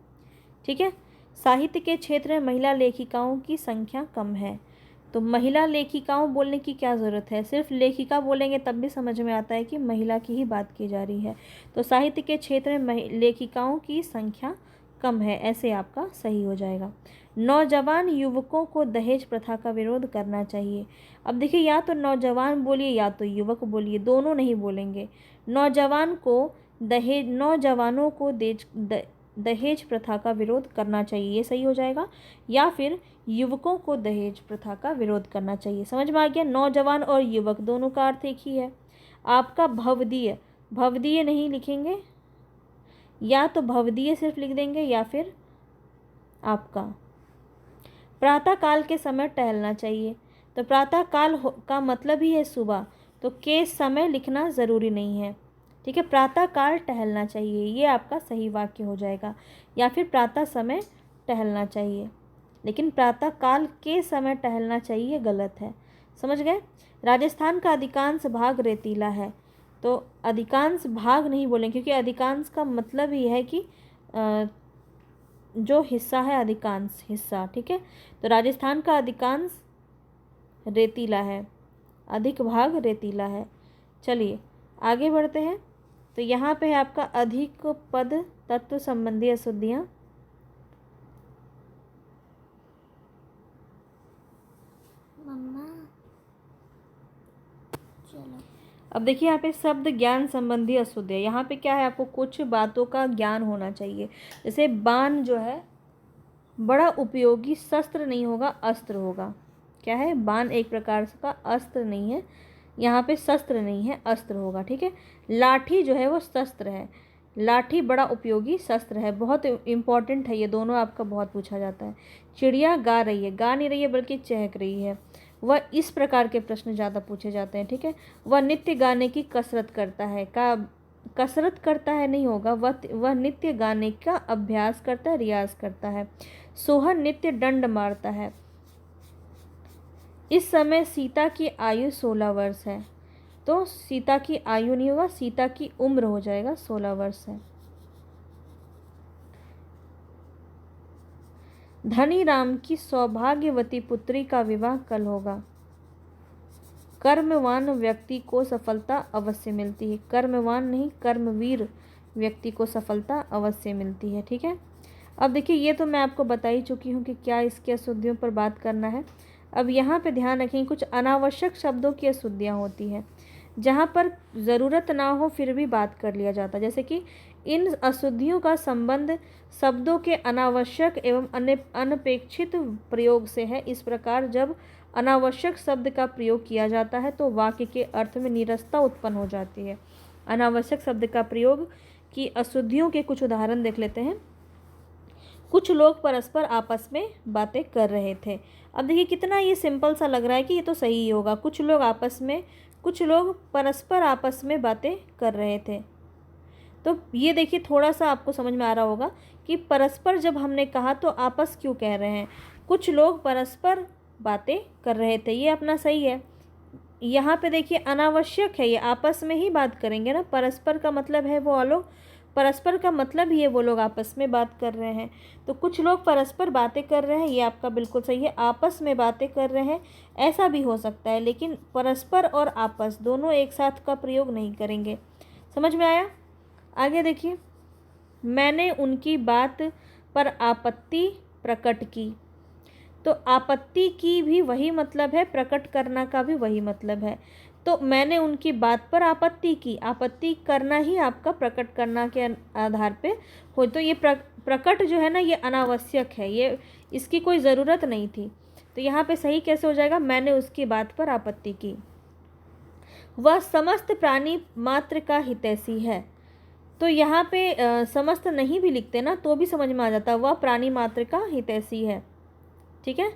ठीक है। साहित्य के क्षेत्र में महिला लेखिकाओं की संख्या कम है, तो महिला लेखिकाओं बोलने की क्या ज़रूरत है, सिर्फ लेखिका बोलेंगे तब भी समझ में आता है कि महिला की ही बात की जा रही है। तो साहित्य के क्षेत्र में लेखिकाओं की संख्या कम है, ऐसे आपका सही हो जाएगा। नौजवान युवकों को दहेज प्रथा का विरोध करना चाहिए। अब देखिए, या तो नौजवान बोलिए या तो युवक बोलिए, दोनों नहीं बोलेंगे। नौजवानों को दहेज प्रथा का विरोध करना चाहिए, ये सही हो जाएगा, या फिर युवकों को दहेज प्रथा का विरोध करना चाहिए। समझ में आ गया? नौजवान और युवक दोनों का अर्थ एक ही है। आपका भवदीय, भवदीय नहीं लिखेंगे, या तो भवदीय सिर्फ लिख देंगे, या फिर आपका प्रातः काल के समय टहलना चाहिए। तो प्रातः काल का मतलब ही है सुबह, तो के समय लिखना ज़रूरी नहीं है। ठीक है। प्रातः काल टहलना चाहिए, ये आपका सही वाक्य हो जाएगा, या फिर प्रातः समय टहलना चाहिए, लेकिन प्रातः काल के समय टहलना चाहिए गलत है। समझ गए? राजस्थान का अधिकांश भाग रेतीला है, तो अधिकांश भाग नहीं बोलें, क्योंकि अधिकांश का मतलब ही है कि जो हिस्सा है, अधिकांश हिस्सा। ठीक है। तो राजस्थान का अधिकांश रेतीला है, अधिक भाग रेतीला है। चलिए आगे बढ़ते हैं। तो यहाँ पे है आपका अधिक पद तत्व संबंधी अशुद्धियाँ। अब देखिए यहाँ पे शब्द ज्ञान संबंधी अशुद्धियाँ, यहाँ पे क्या है, आपको कुछ बातों का ज्ञान होना चाहिए। जैसे बाण जो है बड़ा उपयोगी शस्त्र नहीं होगा, अस्त्र होगा। क्या है? बाण एक प्रकार का अस्त्र नहीं है, यहाँ पे शस्त्र नहीं है, अस्त्र होगा। ठीक है। लाठी जो है वो शस्त्र है, लाठी बड़ा उपयोगी शस्त्र है, बहुत इम्पॉर्टेंट है, ये दोनों आपका बहुत पूछा जाता है। चिड़िया गा रही है, गा नहीं रही है बल्कि चहक रही है, वह इस प्रकार के प्रश्न ज़्यादा पूछे जाते हैं। ठीक है। वह नित्य गाने की कसरत करता है, का कसरत करता है नहीं होगा, वह नित्य गाने का अभ्यास करता है, रियाज करता है। सोहर नित्य दंड मारता है। इस समय सीता की आयु 16 वर्ष है, तो सीता की आयु नहीं होगा, सीता की उम्र हो जाएगा, 16 वर्ष है। धनी राम की सौभाग्यवती पुत्री का विवाह कल होगा। कर्मवान व्यक्ति को सफलता अवश्य मिलती है, कर्मवान नहीं, कर्मवीर व्यक्ति को सफलता अवश्य मिलती है। ठीक है। अब देखिए, ये तो मैं आपको बता ही चुकी हूँ कि क्या इसकी अशुद्धियों पर बात करना है। अब यहाँ पे ध्यान रखें, कुछ अनावश्यक शब्दों की अशुद्धियाँ होती हैं, जहाँ पर ज़रूरत ना हो फिर भी बात कर लिया जाता है। जैसे कि इन अशुद्धियों का संबंध शब्दों के अनावश्यक एवं अनपेक्षित प्रयोग से है। इस प्रकार जब अनावश्यक शब्द का प्रयोग किया जाता है तो वाक्य के अर्थ में नीरसता उत्पन्न हो जाती है। अनावश्यक शब्द का प्रयोग की अशुद्धियों के कुछ उदाहरण देख लेते हैं। कुछ लोग परस्पर आपस में बातें कर रहे थे। अब देखिए कितना ये सिंपल सा लग रहा है कि ये तो सही ही होगा। कुछ लोग परस्पर आपस में बातें कर रहे थे, तो ये देखिए थोड़ा सा आपको समझ में आ रहा होगा कि परस्पर जब हमने कहा तो आपस क्यों कह रहे हैं। कुछ लोग परस्पर बातें कर रहे थे, ये अपना सही है। यहाँ पे देखिए अनावश्यक है, ये आपस में ही बात करेंगे ना, परस्पर का मतलब है वो लोग, परस्पर का मतलब ही है वो लोग आपस में बात कर रहे हैं। तो कुछ लोग परस्पर बातें कर रहे हैं, ये आपका बिल्कुल सही है। आपस में बातें कर रहे हैं ऐसा भी हो सकता है, लेकिन परस्पर और आपस दोनों एक साथ का प्रयोग नहीं करेंगे। समझ में आया? आगे देखिए, मैंने उनकी बात पर आपत्ति प्रकट की। तो आपत्ति की भी वही मतलब है, प्रकट करना का भी वही मतलब है। तो मैंने उनकी बात पर आपत्ति की, आपत्ति करना ही आपका प्रकट करना के आधार पे हो। तो ये प्रकट जो है ना, ये अनावश्यक है, ये इसकी कोई ज़रूरत नहीं थी। तो यहाँ पे सही कैसे हो जाएगा? मैंने उसकी बात पर आपत्ति की। वह समस्त प्राणी मात्र का हितैषी है। तो यहाँ पे समस्त नहीं भी लिखते ना तो भी समझ में आ जाता, वह प्राणी मात्र का हितैषी है। ठीक है।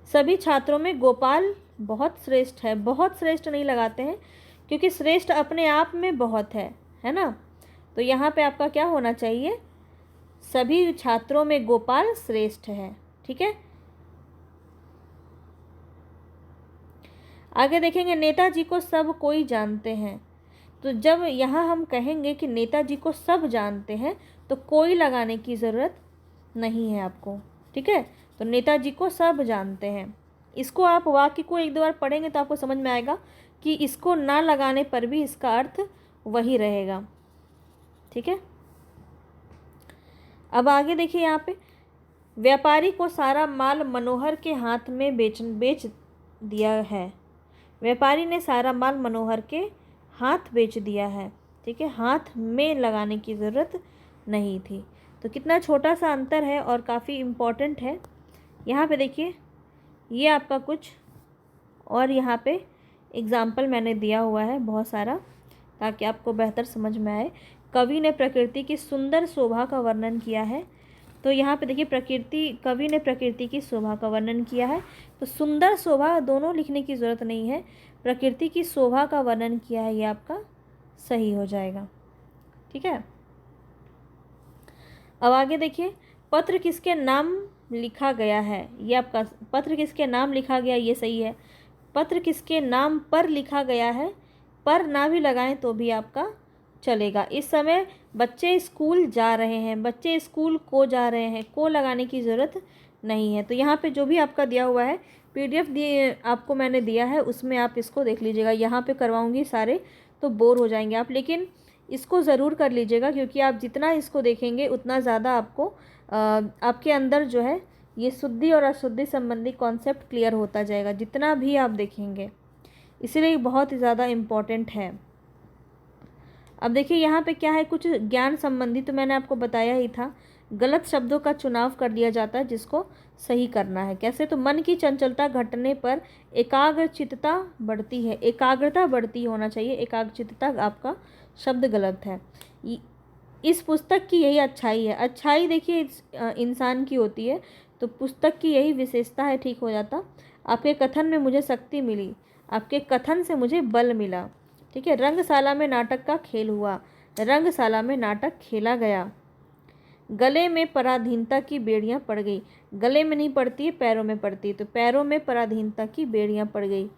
सभी छात्रों में गोपाल बहुत श्रेष्ठ है। बहुत श्रेष्ठ नहीं लगाते हैं, क्योंकि श्रेष्ठ अपने आप में बहुत है ना। तो यहाँ पे आपका क्या होना चाहिए? सभी छात्रों में गोपाल श्रेष्ठ है। ठीक है। आगे देखेंगे, नेताजी को सब कोई जानते हैं। तो जब यहाँ हम कहेंगे कि नेताजी को सब जानते हैं, तो कोई लगाने की ज़रूरत नहीं है आपको। ठीक है। तो नेताजी को सब जानते हैं, इसको आप वाक्य को एक दो बार पढ़ेंगे तो आपको समझ में आएगा कि इसको ना लगाने पर भी इसका अर्थ वही रहेगा। ठीक है। अब आगे देखिए, यहाँ पे व्यापारी को सारा माल मनोहर के हाथ में बेच दिया है। व्यापारी ने सारा माल मनोहर के हाथ बेच दिया है। ठीक है। हाथ में लगाने की ज़रूरत नहीं थी। तो कितना छोटा सा अंतर है और काफ़ी इम्पॉर्टेंट है। यहाँ पे देखिए, ये आपका कुछ और यहाँ पे एग्ज़ाम्पल मैंने दिया हुआ है बहुत सारा, ताकि आपको बेहतर समझ में आए। कवि ने प्रकृति की सुंदर शोभा का वर्णन किया है। तो यहाँ पे देखिए, कवि ने प्रकृति की शोभा का वर्णन किया है। तो सुंदर शोभा दोनों लिखने की ज़रूरत नहीं है, प्रकृति की शोभा का वर्णन किया है, ये आपका सही हो जाएगा। ठीक है। अब आगे देखिए, पत्र किसके नाम लिखा गया है, ये आपका पत्र किसके नाम लिखा गया, ये सही है। पत्र किसके नाम पर लिखा गया है, पर ना भी लगाएं तो भी आपका चलेगा। इस समय बच्चे स्कूल जा रहे हैं, बच्चे स्कूल को जा रहे हैं, को लगाने की ज़रूरत नहीं है। तो यहाँ पे जो भी आपका दिया हुआ है, PDF दिए आपको मैंने दिया है, उसमें आप इसको देख लीजिएगा। यहाँ पे करवाऊँगी सारे तो बोर हो जाएंगे आप, लेकिन इसको ज़रूर कर लीजिएगा, क्योंकि आप जितना इसको देखेंगे उतना ज़्यादा आपको आपके अंदर जो है ये शुद्धि और अशुद्धि संबंधी कॉन्सेप्ट क्लियर होता जाएगा, जितना भी आप देखेंगे। इसीलिए बहुत ही ज़्यादा इम्पॉर्टेंट है। अब देखिए, यहाँ पे क्या है, कुछ ज्ञान संबंधी तो मैंने आपको बताया ही था। गलत शब्दों का चुनाव कर लिया जाता है, जिसको सही करना है। कैसे? तो मन की चंचलता घटने पर एकाग्रचित्तता बढ़ती है, एकाग्रता बढ़ती होना चाहिए, एकाग्रचित्तता आपका शब्द गलत है। इस पुस्तक की यही अच्छाई है। अच्छाई देखिए इंसान की होती है, तो पुस्तक की यही विशेषता है। ठीक हो जाता, आपके कथन में मुझे शक्ति मिली, आपके कथन से मुझे बल मिला। ठीक है। रंगशाला में नाटक का खेल हुआ, रंगशाला में नाटक खेला गया। गले में पराधीनता की बेड़ियां पड़ गई, गले में नहीं पड़ती है, पैरों में पड़ती है, तो पैरों में पराधीनता की बेड़ियां पड़ गई।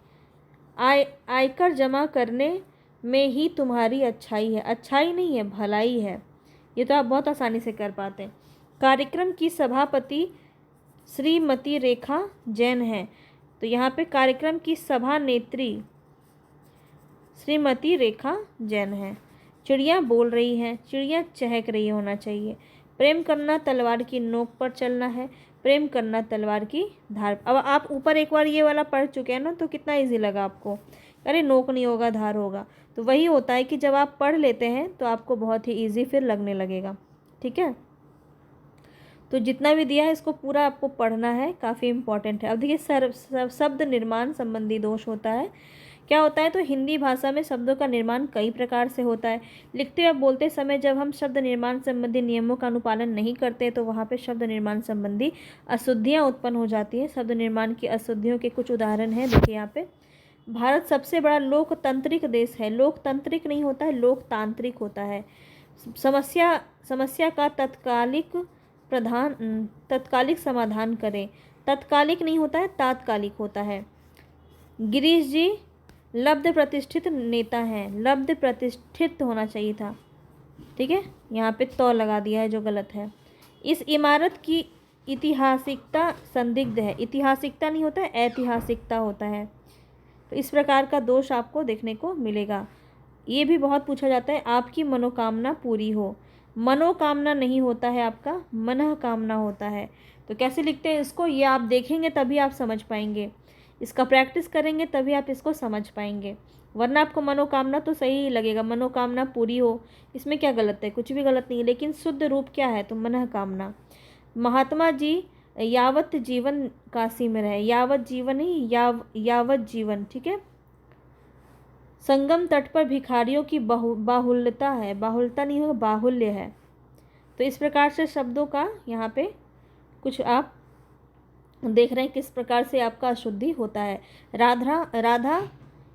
आयकर जमा करने में ही तुम्हारी अच्छाई है, अच्छाई नहीं है, भलाई है। ये तो आप बहुत आसानी से कर पाते हैं। कार्यक्रम की सभापति श्रीमती रेखा जैन है। तो यहाँ पे कार्यक्रम की सभा नेत्री श्रीमती रेखा जैन है। चिड़िया बोल रही हैं, चिड़िया चहक रही होना चाहिए। प्रेम करना तलवार की नोक पर चलना है, प्रेम करना तलवार की धार। अब आप ऊपर एक बार ये वाला पढ़ चुके हैं ना, तो कितना इजी लगा आपको। अरे नोक नहीं होगा, धार होगा। तो वही होता है कि जब आप पढ़ लेते हैं तो आपको बहुत ही इजी फिर लगने लगेगा। ठीक है। तो जितना भी दिया है इसको पूरा आपको पढ़ना है, काफ़ी इम्पॉर्टेंट है। अब देखिए, शब्द निर्माण संबंधी दोष होता है। क्या होता है? तो हिंदी भाषा में शब्दों का निर्माण कई प्रकार से होता है। लिखते या बोलते समय जब हम शब्द निर्माण संबंधी नियमों का अनुपालन नहीं करते तो वहाँ पे शब्द निर्माण संबंधी अशुद्धियाँ उत्पन्न हो जाती हैं। शब्द निर्माण की अशुद्धियों के कुछ उदाहरण हैं, देखिए यहाँ पे। भारत सबसे बड़ा लोकतांत्रिक देश है, लोकतांत्रिक नहीं होता है, लोकतांत्रिक होता है। समस्या का तत्कालिक समाधान करें, तत्कालिक नहीं होता है, तात्कालिक होता है। गिरीश जी लब्ध प्रतिष्ठित नेता हैं, लब्ध प्रतिष्ठित होना चाहिए था, ठीक है, यहाँ पे तो लगा दिया है जो गलत है। इस इमारत की ऐतिहासिकता संदिग्ध है, ऐतिहासिकता नहीं होता है, ऐतिहासिकता होता है। तो इस प्रकार का दोष आपको देखने को मिलेगा। ये भी बहुत पूछा जाता है, आपकी मनोकामना पूरी हो। मनोकामना नहीं होता है, आपका मनःकामना होता है। तो कैसे लिखते हैं इसको, ये आप देखेंगे तभी आप समझ पाएंगे, इसका प्रैक्टिस करेंगे तभी आप इसको समझ पाएंगे, वरना आपको मनोकामना तो सही ही लगेगा, मनोकामना पूरी हो, इसमें क्या गलत है, कुछ भी गलत नहीं है, लेकिन शुद्ध रूप क्या है, तो मनःकामना। महात्मा जी यावत जीवन काशी में रहे, यावत जीवन ही यावत जीवन, ठीक है। संगम तट पर भिखारियों की बाहुल्यता है, बाहुल्यता नहीं होगा, बाहुल्य है। तो इस प्रकार से शब्दों का यहाँ पे कुछ आप देख रहे हैं किस प्रकार से आपका अशुद्धि होता है। राधा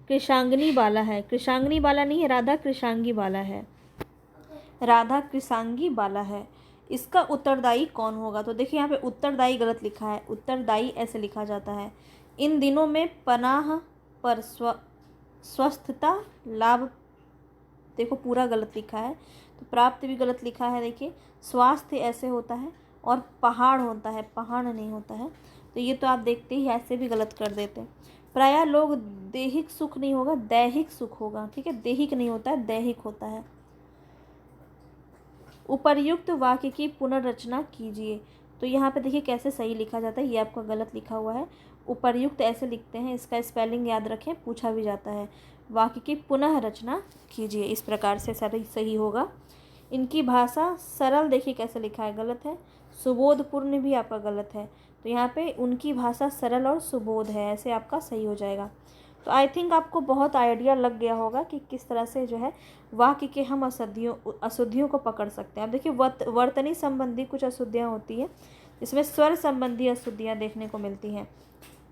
कृषांगिनी बाला है, कृषांगिनी बाला नहीं है, राधा कृषांगी बाला है, राधा कृषांगी बाला है। इसका उत्तरदायी कौन होगा, तो देखिए यहाँ पे उत्तरदायी गलत लिखा है, उत्तरदायी ऐसे लिखा जाता है। इन दिनों में पनाह पर स्वस्थता लाभ, देखो पूरा गलत लिखा है, तो प्राप्त भी गलत लिखा है। देखिए स्वास्थ्य ऐसे होता है और पहाड़ होता है, पहाड़ नहीं होता है, तो ये तो आप देखते ही ऐसे भी गलत कर देते हैं। प्रायः लोग दैहिक सुख नहीं होगा, दैहिक सुख होगा, ठीक है, दैहिक नहीं होता है, दैहिक होता है। उपर्युक्त वाक्य की पुनर्रचना कीजिए, तो यहाँ पे देखिए कैसे सही लिखा जाता है, ये आपका गलत लिखा हुआ है। उपर्युक्त ऐसे लिखते हैं, इसका स्पेलिंग याद रखें, पूछा भी जाता है। वाक्य की पुनः रचना कीजिए, इस प्रकार से सही होगा। इनकी भाषा सरल, देखिए कैसे लिखा है, गलत है। सुबोधपूर्ण भी आपका गलत है, तो यहाँ पे उनकी भाषा सरल और सुबोध है, ऐसे आपका सही हो जाएगा। तो आई थिंक आपको बहुत आइडिया लग गया होगा कि किस तरह से जो है वाक्य के हम अशुद्धियों को पकड़ सकते हैं। अब देखिए वर्तनी संबंधी कुछ अशुद्धियाँ होती है, इसमें स्वर संबंधी अशुद्धियाँ देखने को मिलती हैं।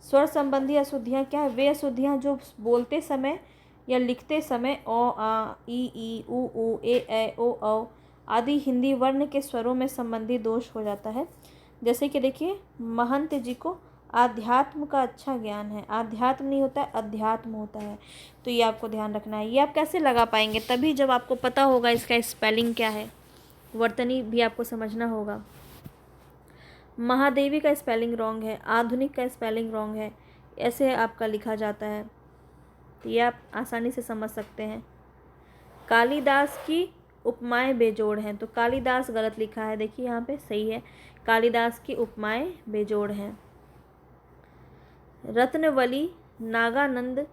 स्वर संबंधी अशुद्धियाँ क्या है, वे अशुद्धियाँ जो बोलते समय या लिखते समय ओ आ ई उ ए ओ औ आदि हिंदी वर्ण के स्वरों में संबंधी दोष हो जाता है। जैसे कि देखिए महंत जी को आध्यात्म का अच्छा ज्ञान है, आध्यात्म नहीं होता है, अध्यात्म होता है, तो ये आपको ध्यान रखना है। ये आप कैसे लगा पाएंगे, तभी जब आपको पता होगा इसका स्पेलिंग क्या है, वर्तनी भी आपको समझना होगा। महादेवी का स्पेलिंग रॉन्ग है, आधुनिक का स्पेलिंग रॉन्ग है, ऐसे आपका लिखा जाता है, तो ये आप आसानी से समझ सकते हैं। कालिदास की उपमाएं बेजोड़ हैं, तो कालिदास गलत लिखा है, देखिए यहाँ पे सही है, कालिदास की उपमाएं बेजोड़ हैं। रत्नवली, नागानंद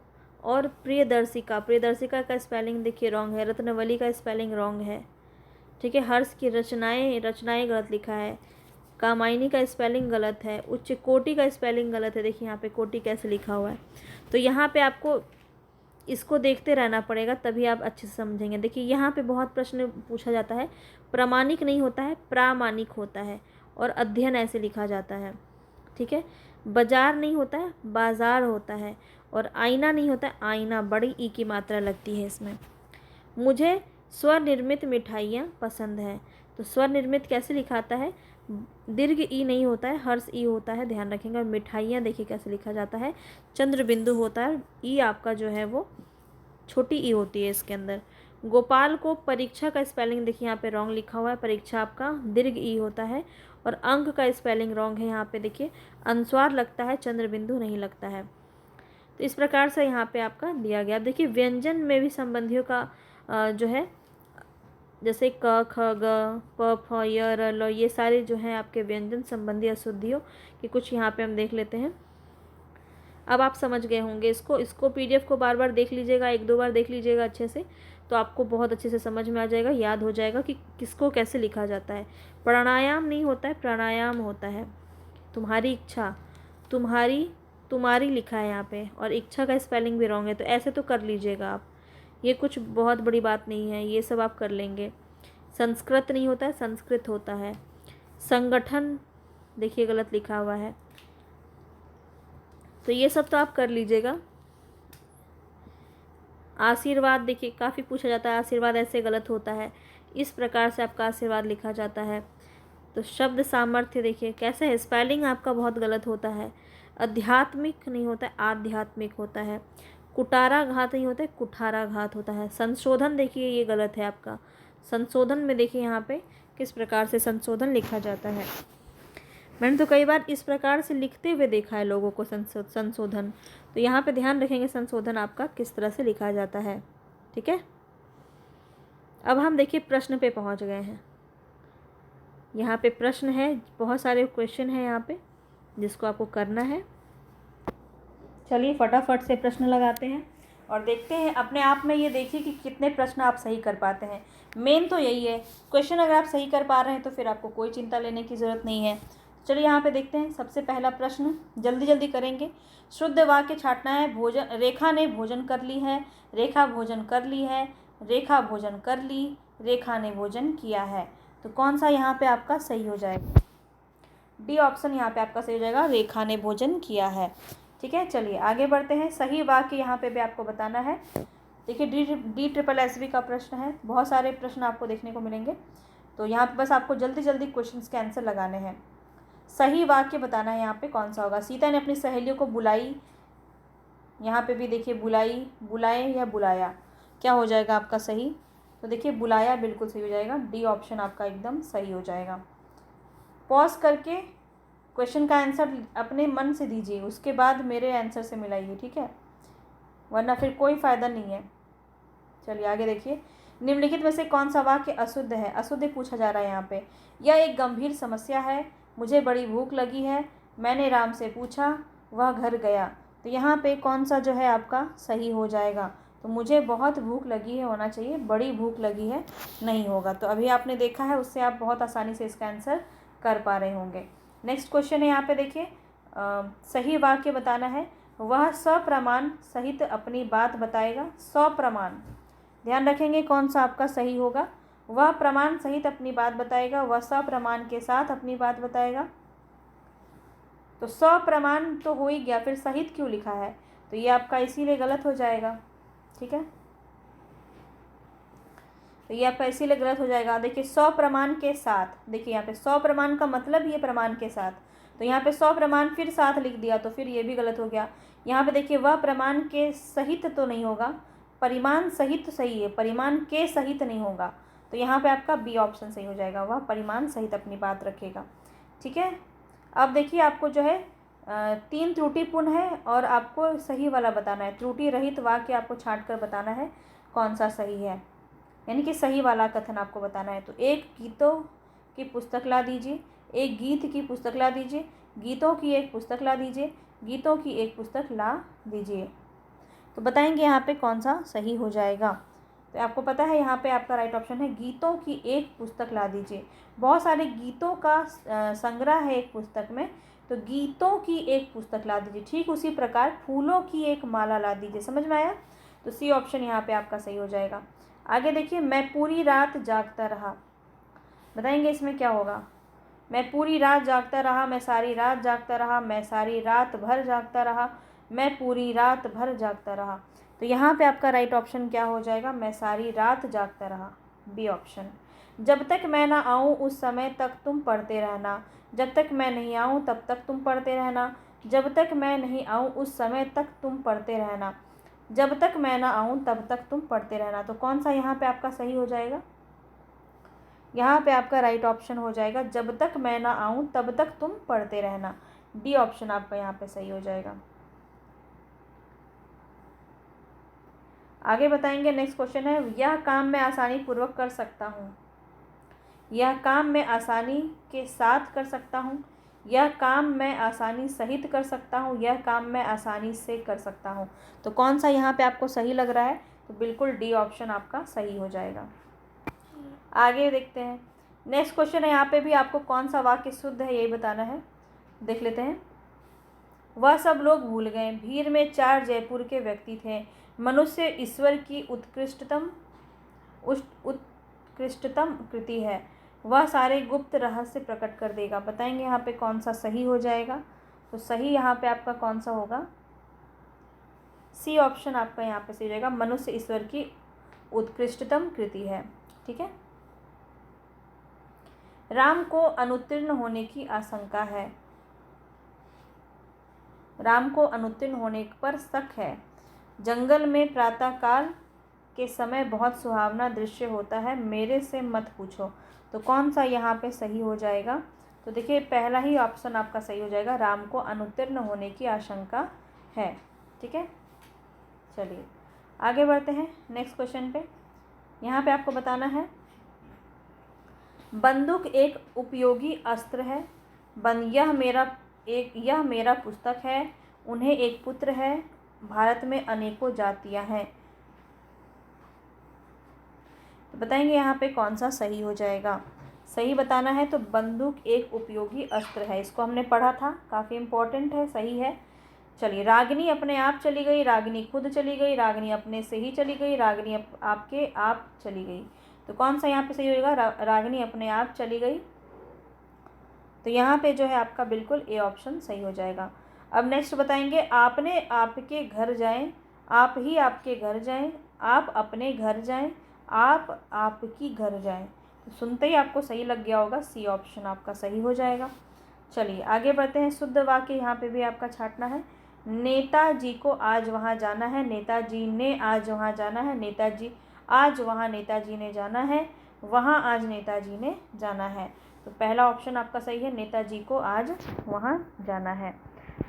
और प्रियदर्शिका, प्रियदर्शिका का स्पेलिंग देखिए रॉन्ग है, रत्नवली का स्पेलिंग रॉन्ग है, ठीक है। हर्ष की रचनाएं गलत लिखा है, कामायनी का स्पेलिंग गलत है, उच्च कोटि का स्पेलिंग गलत है, देखिए यहाँ पे कोटि कैसे लिखा हुआ है। तो यहाँ पे आपको इसको देखते रहना पड़ेगा, तभी आप अच्छे से समझेंगे। देखिए यहाँ पे बहुत प्रश्न पूछा जाता है, प्रामाणिक नहीं होता है, प्रामाणिक होता है, और अध्ययन ऐसे लिखा जाता है, ठीक है। बाजार नहीं होता है, बाजार होता है, और आईना नहीं होता है, आईना, बड़ी ई की मात्रा लगती है इसमें। मुझे स्वनिर्मित मिठाइयाँ पसंद हैं, तो स्वनिर्मित कैसे लिखाता है, दीर्घ ई नहीं होता है, हर्ष ई होता है, ध्यान रखेंगे। और मिठाइयाँ देखिए कैसे लिखा जाता है, चंद्र बिंदु होता है, ई आपका जो है वो छोटी ई होती है इसके अंदर। गोपाल को परीक्षा का स्पेलिंग देखिए यहाँ पे रॉन्ग लिखा हुआ है, परीक्षा आपका दीर्घ ई होता है, और अंक का स्पेलिंग रॉन्ग है, यहाँ पे देखिए अनुस्वार लगता है, चंद्र बिंदु नहीं लगता है। तो इस प्रकार से यहाँ पे आपका दिया गया। देखिए व्यंजन में भी संबंधियों का जो है, जैसे क ख ग प फ य र ल, ये सारे जो हैं आपके व्यंजन संबंधी अशुद्धियों के कुछ यहाँ पे हम देख लेते हैं। अब आप समझ गए होंगे इसको पीडीएफ को बार बार देख लीजिएगा, 1-2 बार देख लीजिएगा अच्छे से, तो आपको बहुत अच्छे से समझ में आ जाएगा, याद हो जाएगा कि किसको कैसे लिखा जाता है। प्राणायाम नहीं होता है, प्राणायाम होता है। तुम्हारी इच्छा, तुम्हारी लिखा है यहाँ पे, और इच्छा का स्पेलिंग भी रॉन्ग है, तो ऐसे तो कर लीजिएगा आप, ये कुछ बहुत बड़ी बात नहीं है, ये सब आप कर लेंगे। संस्कृत नहीं होता है, संस्कृत होता है। संगठन देखिए गलत लिखा हुआ है, तो ये सब तो आप कर लीजिएगा। आशीर्वाद देखिए काफ़ी पूछा जाता है, आशीर्वाद ऐसे गलत होता है, इस प्रकार से आपका आशीर्वाद लिखा जाता है। तो शब्द सामर्थ्य देखिए कैसे है, स्पेलिंग आपका बहुत गलत होता है। आध्यात्मिक नहीं होता है, आध्यात्मिक होता है। कुटाराघात नहीं होता है, कुठाराघात होता है। संशोधन देखिए ये गलत है आपका। संशोधन में देखिए यहाँ पे किस प्रकार से संशोधन लिखा जाता है। मैंने तो कई बार इस प्रकार से लिखते हुए देखा है लोगों को संशोधन। तो यहाँ पे ध्यान रखेंगे संशोधन आपका किस तरह से लिखा जाता है। ठीक है, अब हम देखिए प्रश्न पे पहुँच गए हैं। यहाँ पे प्रश्न है, बहुत सारे क्वेश्चन हैं यहाँ पे जिसको आपको करना है। चलिए फटाफट से प्रश्न लगाते हैं और देखते हैं अपने आप में। ये देखिए कि कितने प्रश्न आप सही कर पाते हैं। मेन तो यही है, क्वेश्चन अगर आप सही कर पा रहे हैं तो फिर आपको कोई चिंता लेने की ज़रूरत नहीं है। चलिए यहाँ पे देखते हैं। सबसे पहला प्रश्न जल्दी जल्दी करेंगे। शुद्ध वाक्य छांटना है। भोजन, रेखा ने भोजन कर ली है, रेखा भोजन कर ली है, रेखा भोजन कर ली, रेखा ने भोजन किया है। तो कौन सा यहाँ पे आपका सही हो जाएगा? डी ऑप्शन यहाँ पे आपका सही हो जाएगा, रेखा ने भोजन किया है। ठीक है, चलिए आगे बढ़ते हैं। सही वाक्य यहाँ पे भी आपको बताना है। देखिए DSSS का प्रश्न है, बहुत सारे प्रश्न आपको देखने को मिलेंगे। तो यहाँ पे बस आपको जल्दी जल्दी क्वेश्चंस के आंसर लगाने हैं। सही वाक्य बताना है यहाँ पे कौन सा होगा। सीता ने अपनी सहेलियों को बुलाई, यहाँ पे भी देखिए बुलाई, बुलाए या बुलाया, क्या हो जाएगा आपका सही? तो देखिए बुलाया बिल्कुल सही हो जाएगा। डी ऑप्शन आपका एकदम सही हो जाएगा। पॉज करके क्वेश्चन का आंसर अपने मन से दीजिए, उसके बाद मेरे आंसर से मिलाइए, ठीक है, वरना फिर कोई फ़ायदा नहीं है। चलिए आगे देखिए। निम्नलिखित में से कौन सा वाक्य अशुद्ध है? अशुद्ध पूछा जा रहा है यहाँ पे। यह एक गंभीर समस्या है, मुझे बड़ी भूख लगी है, मैंने राम से पूछा, वह घर गया। तो यहाँ पे कौन सा जो है आपका सही हो जाएगा? तो मुझे बहुत भूख लगी है होना चाहिए, बड़ी भूख लगी है नहीं होगा। तो अभी आपने देखा है, उससे आप बहुत आसानी से इसका आंसर कर पा रहे होंगे। नेक्स्ट क्वेश्चन है यहाँ पे देखिए। सही वाक्य बताना है। वह सप्रमाण सहित अपनी बात बताएगा। सप्रमाण, ध्यान रखेंगे कौन सा आपका सही होगा। वह प्रमाण सहित अपनी बात बताएगा, वह सप्रमाण के साथ अपनी बात बताएगा। तो सप्रमाण तो हो ही गया, फिर सहित क्यों लिखा है? तो ये आपका इसीलिए गलत हो जाएगा। ठीक है, तो ये आपका इसीलिए गलत हो जाएगा। देखिए सप्रमाण के साथ, देखिए यहाँ पे सप्रमाण का मतलब ये प्रमाण के साथ, तो यहाँ पे सप्रमाण फिर साथ लिख दिया तो फिर ये भी गलत हो गया। यहाँ पे देखिए वह प्रमाण के सहित तो नहीं होगा, परिमाण सहित सही है, परिमाण के सहित नहीं होगा। तो यहाँ पे आपका बी ऑप्शन सही हो जाएगा, वह परिमाण सहित अपनी बात रखेगा। ठीक है, अब देखिए आपको जो है 3 त्रुटिपूर्ण है और आपको सही वाला बताना है। त्रुटि रहित वाक्य आपको छांट कर बताना है कौन सा सही है, यानी कि सही वाला कथन आपको बताना है। तो एक गीतों की पुस्तक ला दीजिए, एक गीत की पुस्तक ला दीजिए, गीतों की एक पुस्तक ला दीजिए, गीतों की एक पुस्तक ला दीजिए। तो बताएंगे यहाँ पे कौन सा सही हो जाएगा। तो आपको पता है यहाँ पे आपका राइट ऑप्शन है, गीतों की एक पुस्तक ला दीजिए। बहुत सारे गीतों का संग्रह है एक पुस्तक में, तो गीतों की एक पुस्तक ला दीजिए। ठीक उसी प्रकार फूलों की एक माला ला दीजिए। समझ में आया? तो सी ऑप्शन यहाँ पे आपका सही हो जाएगा। आगे देखिए, मैं पूरी रात जागता रहा, बताएंगे इसमें क्या होगा। मैं पूरी रात जागता रहा, मैं सारी रात जागता रहा, मैं सारी रात भर जागता रहा, मैं पूरी रात भर जागता रहा। तो यहाँ पे आपका राइट ऑप्शन क्या हो जाएगा? मैं सारी रात जागता रहा, बी ऑप्शन। जब तक मैं ना आऊँ उस समय तक तुम पढ़ते रहना, जब तक मैं नहीं आऊँ तब तक तुम पढ़ते रहना, जब तक मैं नहीं आऊँ उस समय तक तुम पढ़ते रहना, जब तक मैं ना आऊँ तब तक तुम पढ़ते रहना। तो कौन सा यहाँ पे आपका सही हो जाएगा? यहाँ पे आपका राइट ऑप्शन हो जाएगा, जब तक मैं ना आऊँ तब तक तुम पढ़ते रहना। डी ऑप्शन आपका यहाँ पे सही हो जाएगा। आगे बताएंगे। नेक्स्ट क्वेश्चन है, यह काम मैं आसानी पूर्वक कर सकता हूँ, यह काम मैं आसानी के साथ कर सकता हूँ, यह काम मैं आसानी सहित कर सकता हूँ, यह काम मैं आसानी से कर सकता हूँ। तो कौन सा यहाँ पे आपको सही लग रहा है? तो बिल्कुल डी ऑप्शन आपका सही हो जाएगा। आगे देखते हैं। नेक्स्ट क्वेश्चन है, यहाँ पे भी आपको कौन सा वाक्य शुद्ध है यही बताना है। देख लेते हैं। वह सब लोग भूल गए, भीड़ में 4 जयपुर के व्यक्ति थे, मनुष्य ईश्वर की उत्कृष्टतम कृति है, वह सारे गुप्त रहस्य प्रकट कर देगा। बताएंगे यहाँ पे कौन सा सही हो जाएगा। तो सही यहाँ पे आपका कौन सा होगा? सी ऑप्शन आपका यहाँ पे सही हो जाएगा, मनुष्य ईश्वर की उत्कृष्टतम कृति है। ठीक है, राम को अनुत्तीर्ण होने की आशंका है। राम को अनुत्तीर्ण होने पर शक है। जंगल में प्रातःकाल के समय बहुत सुहावना दृश्य होता है, मेरे से मत पूछो। तो कौन सा यहाँ पे सही हो जाएगा? तो देखिए पहला ही ऑप्शन आपका सही हो जाएगा, राम को अनुत्तीर्ण होने की आशंका है। ठीक है, चलिए आगे बढ़ते हैं नेक्स्ट क्वेश्चन पे। यहाँ पे आपको बताना है, बंदूक एक उपयोगी अस्त्र है। यह मेरा पुस्तक है। उन्हें एक पुत्र है। भारत में अनेकों जातियां हैं। तो बताएंगे यहाँ पे कौन सा सही हो जाएगा। सही बताना है तो बंदूक एक उपयोगी अस्त्र है, इसको हमने पढ़ा था, काफ़ी इम्पोर्टेंट है, सही है। चलिए, रागिनी अपने आप चली गई, रागिनी खुद चली गई, रागिनी अपने से ही चली गई, रागिनी आपके आप चली गई। तो कौन सा यहाँ पे सही होगा? रागिनी अपने आप चली गई। तो यहाँ पे जो है आपका बिल्कुल ए ऑप्शन सही हो जाएगा। अब नेक्स्ट बताएंगे, आपने आपके घर जाएं, आप ही आपके घर जाएं, आप अपने घर जाएं, आप आपकी घर जाएं। तो सुनते ही आपको सही लग गया होगा, सी ऑप्शन आपका सही हो जाएगा। चलिए आगे बढ़ते हैं। शुद्ध वाक्य यहाँ पे भी आपका छांटना है। नेताजी को आज वहाँ जाना है, नेताजी ने आज वहाँ जाना है, नेताजी आज वहाँ नेताजी ने जाना है, वहाँ आज नेताजी ने जाना है। तो पहला ऑप्शन आपका सही है, नेताजी को आज वहाँ जाना है।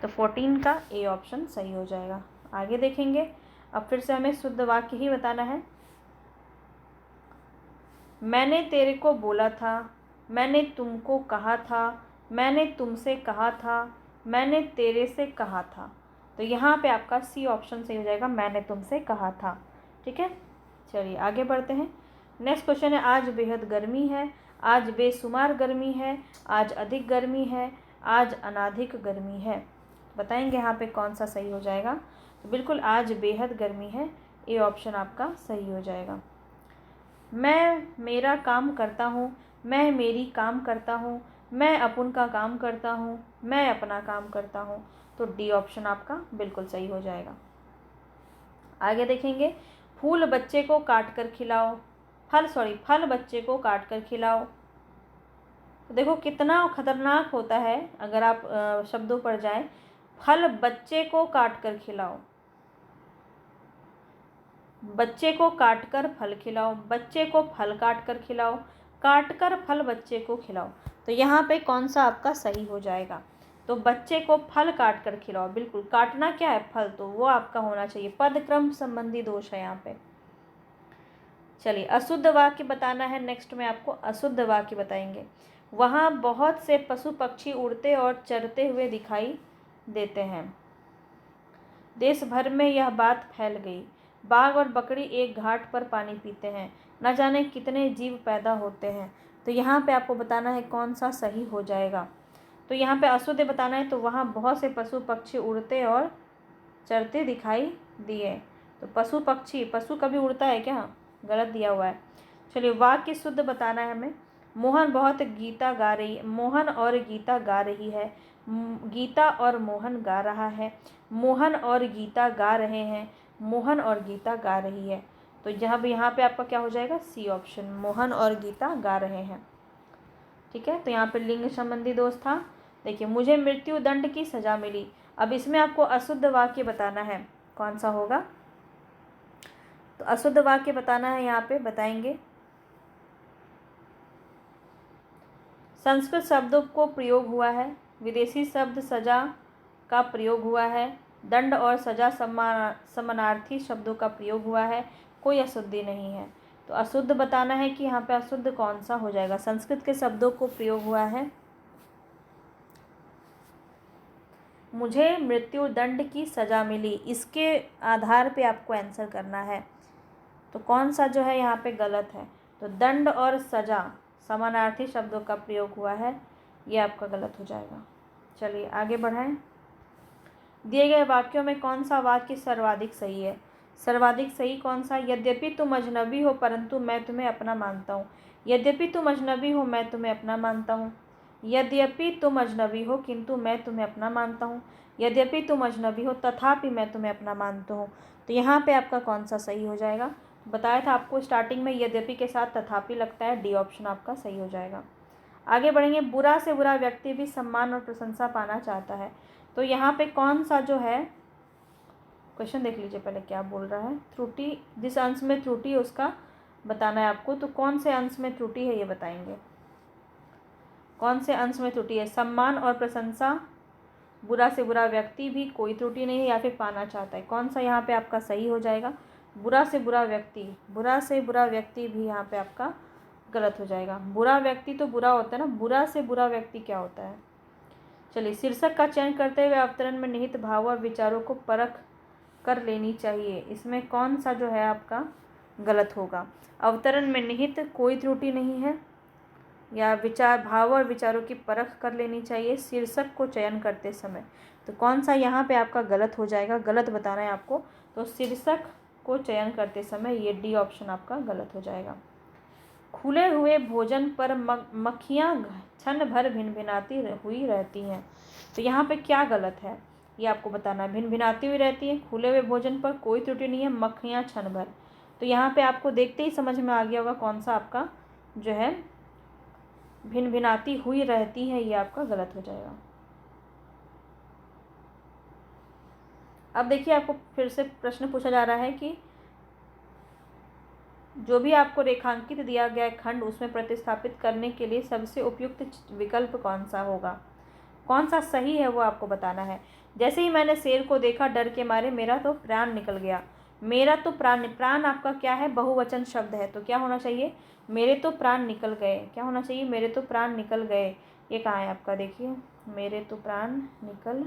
तो 14 का ए ऑप्शन सही हो जाएगा। आगे देखेंगे, अब फिर से हमें शुद्ध वाक्य ही बताना है। मैंने तेरे को बोला था, मैंने तुमको कहा था, मैंने तुमसे कहा था, मैंने तेरे से कहा था। तो यहाँ पे आपका सी ऑप्शन सही हो जाएगा, मैंने तुमसे कहा था। ठीक है, चलिए आगे बढ़ते हैं। नेक्स्ट क्वेश्चन है, आज बेहद गर्मी है, आज बेशुमार गर्मी है, आज अधिक गर्मी है, आज अनाधिक गर्मी है। बताएंगे यहाँ पे कौन सा सही हो जाएगा। तो बिल्कुल आज बेहद गर्मी है, ए ऑप्शन आपका सही हो जाएगा। मैं मेरा काम करता हूँ, मैं मेरी काम करता हूँ, मैं अपन का काम करता हूँ, मैं अपना काम करता हूँ। तो डी ऑप्शन आपका बिल्कुल सही हो जाएगा। आगे देखेंगे, फूल बच्चे को काट कर खिलाओ, फल बच्चे को काट कर खिलाओ। तो देखो कितना खतरनाक होता है अगर आप शब्दों पर जाएं। फल बच्चे को काट कर खिलाओ, बच्चे को काट कर फल खिलाओ, बच्चे को फल काट कर खिलाओ, काट कर फल बच्चे को खिलाओ। तो यहाँ पे कौन सा आपका सही हो जाएगा? तो बच्चे को फल काट कर खिलाओ, बिल्कुल काटना क्या है, फल, तो वो आपका होना चाहिए। पदक्रम संबंधी दोष है यहाँ पे। चलिए अशुद्ध वाक्य बताना है। नेक्स्ट में आपको अशुद्ध वाक्य बताएंगे। वहाँ बहुत से पशु पक्षी उड़ते और चरते हुए दिखाई देते हैं। देश भर में यह बात फैल गई। बाघ और बकरी एक घाट पर पानी पीते हैं, न जाने कितने जीव पैदा होते हैं। तो यहाँ पे आपको बताना है कौन सा सही हो जाएगा। तो यहाँ पे अशुद्ध बताना है, तो वहाँ बहुत से पशु पक्षी उड़ते और चरते दिखाई दिए। तो पशु पक्षी, पशु कभी उड़ता है क्या? गलत दिया हुआ है। चलिए वाक्य शुद्ध बताना है हमें। मोहन और गीता गा रही है, गीता और मोहन गा रहा है, मोहन और गीता गा रहे हैं, मोहन और गीता गा रही है। तो यहाँ पे आपका क्या हो जाएगा? सी ऑप्शन, मोहन और गीता गा रहे हैं। ठीक है, तो यहाँ पे लिंग संबंधी दोष था। देखिए, मुझे मृत्यु दंड की सजा मिली। अब इसमें आपको अशुद्ध वाक्य बताना है, कौन सा होगा? तो अशुद्ध वाक्य बताना है, यहाँ पे बताएंगे। संस्कृत शब्दों को प्रयोग हुआ है, विदेशी शब्द सजा का प्रयोग हुआ है, दंड और सजा समानार्थी शब्दों का प्रयोग हुआ है, कोई अशुद्धि नहीं है। तो अशुद्ध बताना है कि यहाँ पे अशुद्ध कौन सा हो जाएगा। संस्कृत के शब्दों को प्रयोग हुआ है, मुझे मृत्यु दंड की सज़ा मिली, इसके आधार पे आपको आंसर करना है। तो कौन सा जो है यहाँ पे गलत है? तो दंड और सज़ा समानार्थी शब्दों का प्रयोग हुआ है, ये आपका गलत हो जाएगा। चलिए आगे बढ़ाएं। दिए गए वाक्यों में कौन सा वाक्य सर्वाधिक सही है? सर्वाधिक सही कौन सा? यद्यपि तुम अजनबी हो परंतु मैं तुम्हें अपना मानता हूँ। यद्यपि तुम अजनबी हो मैं तुम्हें अपना मानता हूँ। यद्यपि तुम अजनबी हो किंतु मैं तुम्हें अपना मानता हूँ। यद्यपि तुम अजनबी हो तथापि मैं तुम्हें अपना मानता हूँ। तो यहाँ पे आपका कौन सा सही हो जाएगा? बताया था आपको स्टार्टिंग में, यद्यपि के साथ तथापि लगता है, डी ऑप्शन आपका सही हो जाएगा। आगे बढ़ेंगे, बुरा से बुरा व्यक्ति भी सम्मान और प्रशंसा पाना चाहता है। तो यहाँ पे कौन सा जो है क्वेश्चन देख लीजिए पहले क्या बोल रहा है। त्रुटि, जिस अंश में त्रुटि है उसका बताना है आपको। तो कौन से अंश में त्रुटि है ये बताएंगे। कौन से अंश में त्रुटि है? सम्मान और प्रशंसा, बुरा से बुरा व्यक्ति भी कोई त्रुटि नहीं है, या फिर पाना चाहता है। कौन सा यहाँ पे आपका सही हो जाएगा? बुरा से बुरा व्यक्ति, बुरा से बुरा व्यक्ति भी यहाँ पे आपका गलत हो जाएगा। बुरा व्यक्ति तो बुरा होता है ना, बुरा से बुरा व्यक्ति क्या होता है? चलिए, शीर्षक का चयन करते हुए अवतरण में निहित भाव और विचारों को परख कर लेनी चाहिए। इसमें कौन सा जो है आपका गलत होगा? अवतरण में निहित कोई त्रुटि नहीं है, या विचार, भाव और विचारों की परख कर लेनी चाहिए शीर्षक को चयन करते समय। तो कौन सा यहाँ पे आपका गलत हो जाएगा? गलत बताना है आपको। तो शीर्षक को चयन करते समय ये डी ऑप्शन आपका गलत हो जाएगा। खुले हुए भोजन पर मक्खियाँ क्षण भर भिनभिनाती हुई रहती हैं। तो यहाँ पे क्या गलत है ये आपको बताना है। भिनभिनाती हुई रहती है, खुले हुए भोजन पर कोई त्रुटि नहीं है, मक्खियाँ क्षण भर। तो यहाँ पे आपको देखते ही समझ में आ गया होगा कौन सा आपका जो है भिनभिनाती हुई रहती है, ये आपका गलत हो जाएगा। अब देखिए, आपको फिर से प्रश्न पूछा जा रहा है कि जो भी आपको रेखांकित दिया गया खंड उसमें प्रतिस्थापित करने के लिए सबसे उपयुक्त विकल्प कौन सा होगा? कौन सा सही है वो आपको बताना है। जैसे ही मैंने शेर को देखा, डर के मारे मेरा तो प्राण निकल गया। मेरा तो प्राण, प्राण आपका क्या है? बहुवचन शब्द है। तो क्या होना चाहिए? मेरे तो प्राण निकल गए। क्या होना चाहिए? मेरे तो प्राण निकल गए। ये कहाँ है आपका? देखिए, मेरे तो प्राण निकल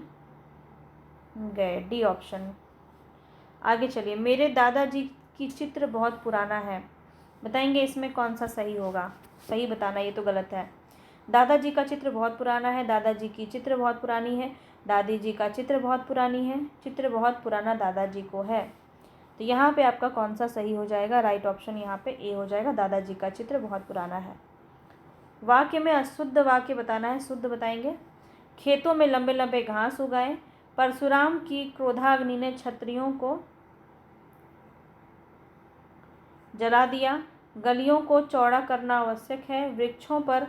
गए, डी ऑप्शन। आगे चलिए, मेरे दादाजी की चित्र बहुत पुराना है। बताएंगे इसमें कौन सा सही होगा? सही बताना, ये तो गलत है। दादाजी का चित्र बहुत पुराना है, दादाजी की चित्र बहुत पुरानी है, दादी जी का चित्र बहुत पुरानी है, चित्र बहुत पुराना दादाजी को है। तो यहाँ पे आपका कौन सा सही हो जाएगा? राइट ऑप्शन यहाँ पे ए हो जाएगा, दादाजी का चित्र बहुत पुराना है। वाक्य में अशुद्ध वाक्य बताना है, शुद्ध बताएंगे। खेतों में लंबे लंबे घास उगाए, परशुराम की क्रोधाग्नि ने क्षत्रियों को जला दिया, गलियों को चौड़ा करना आवश्यक है, वृक्षों पर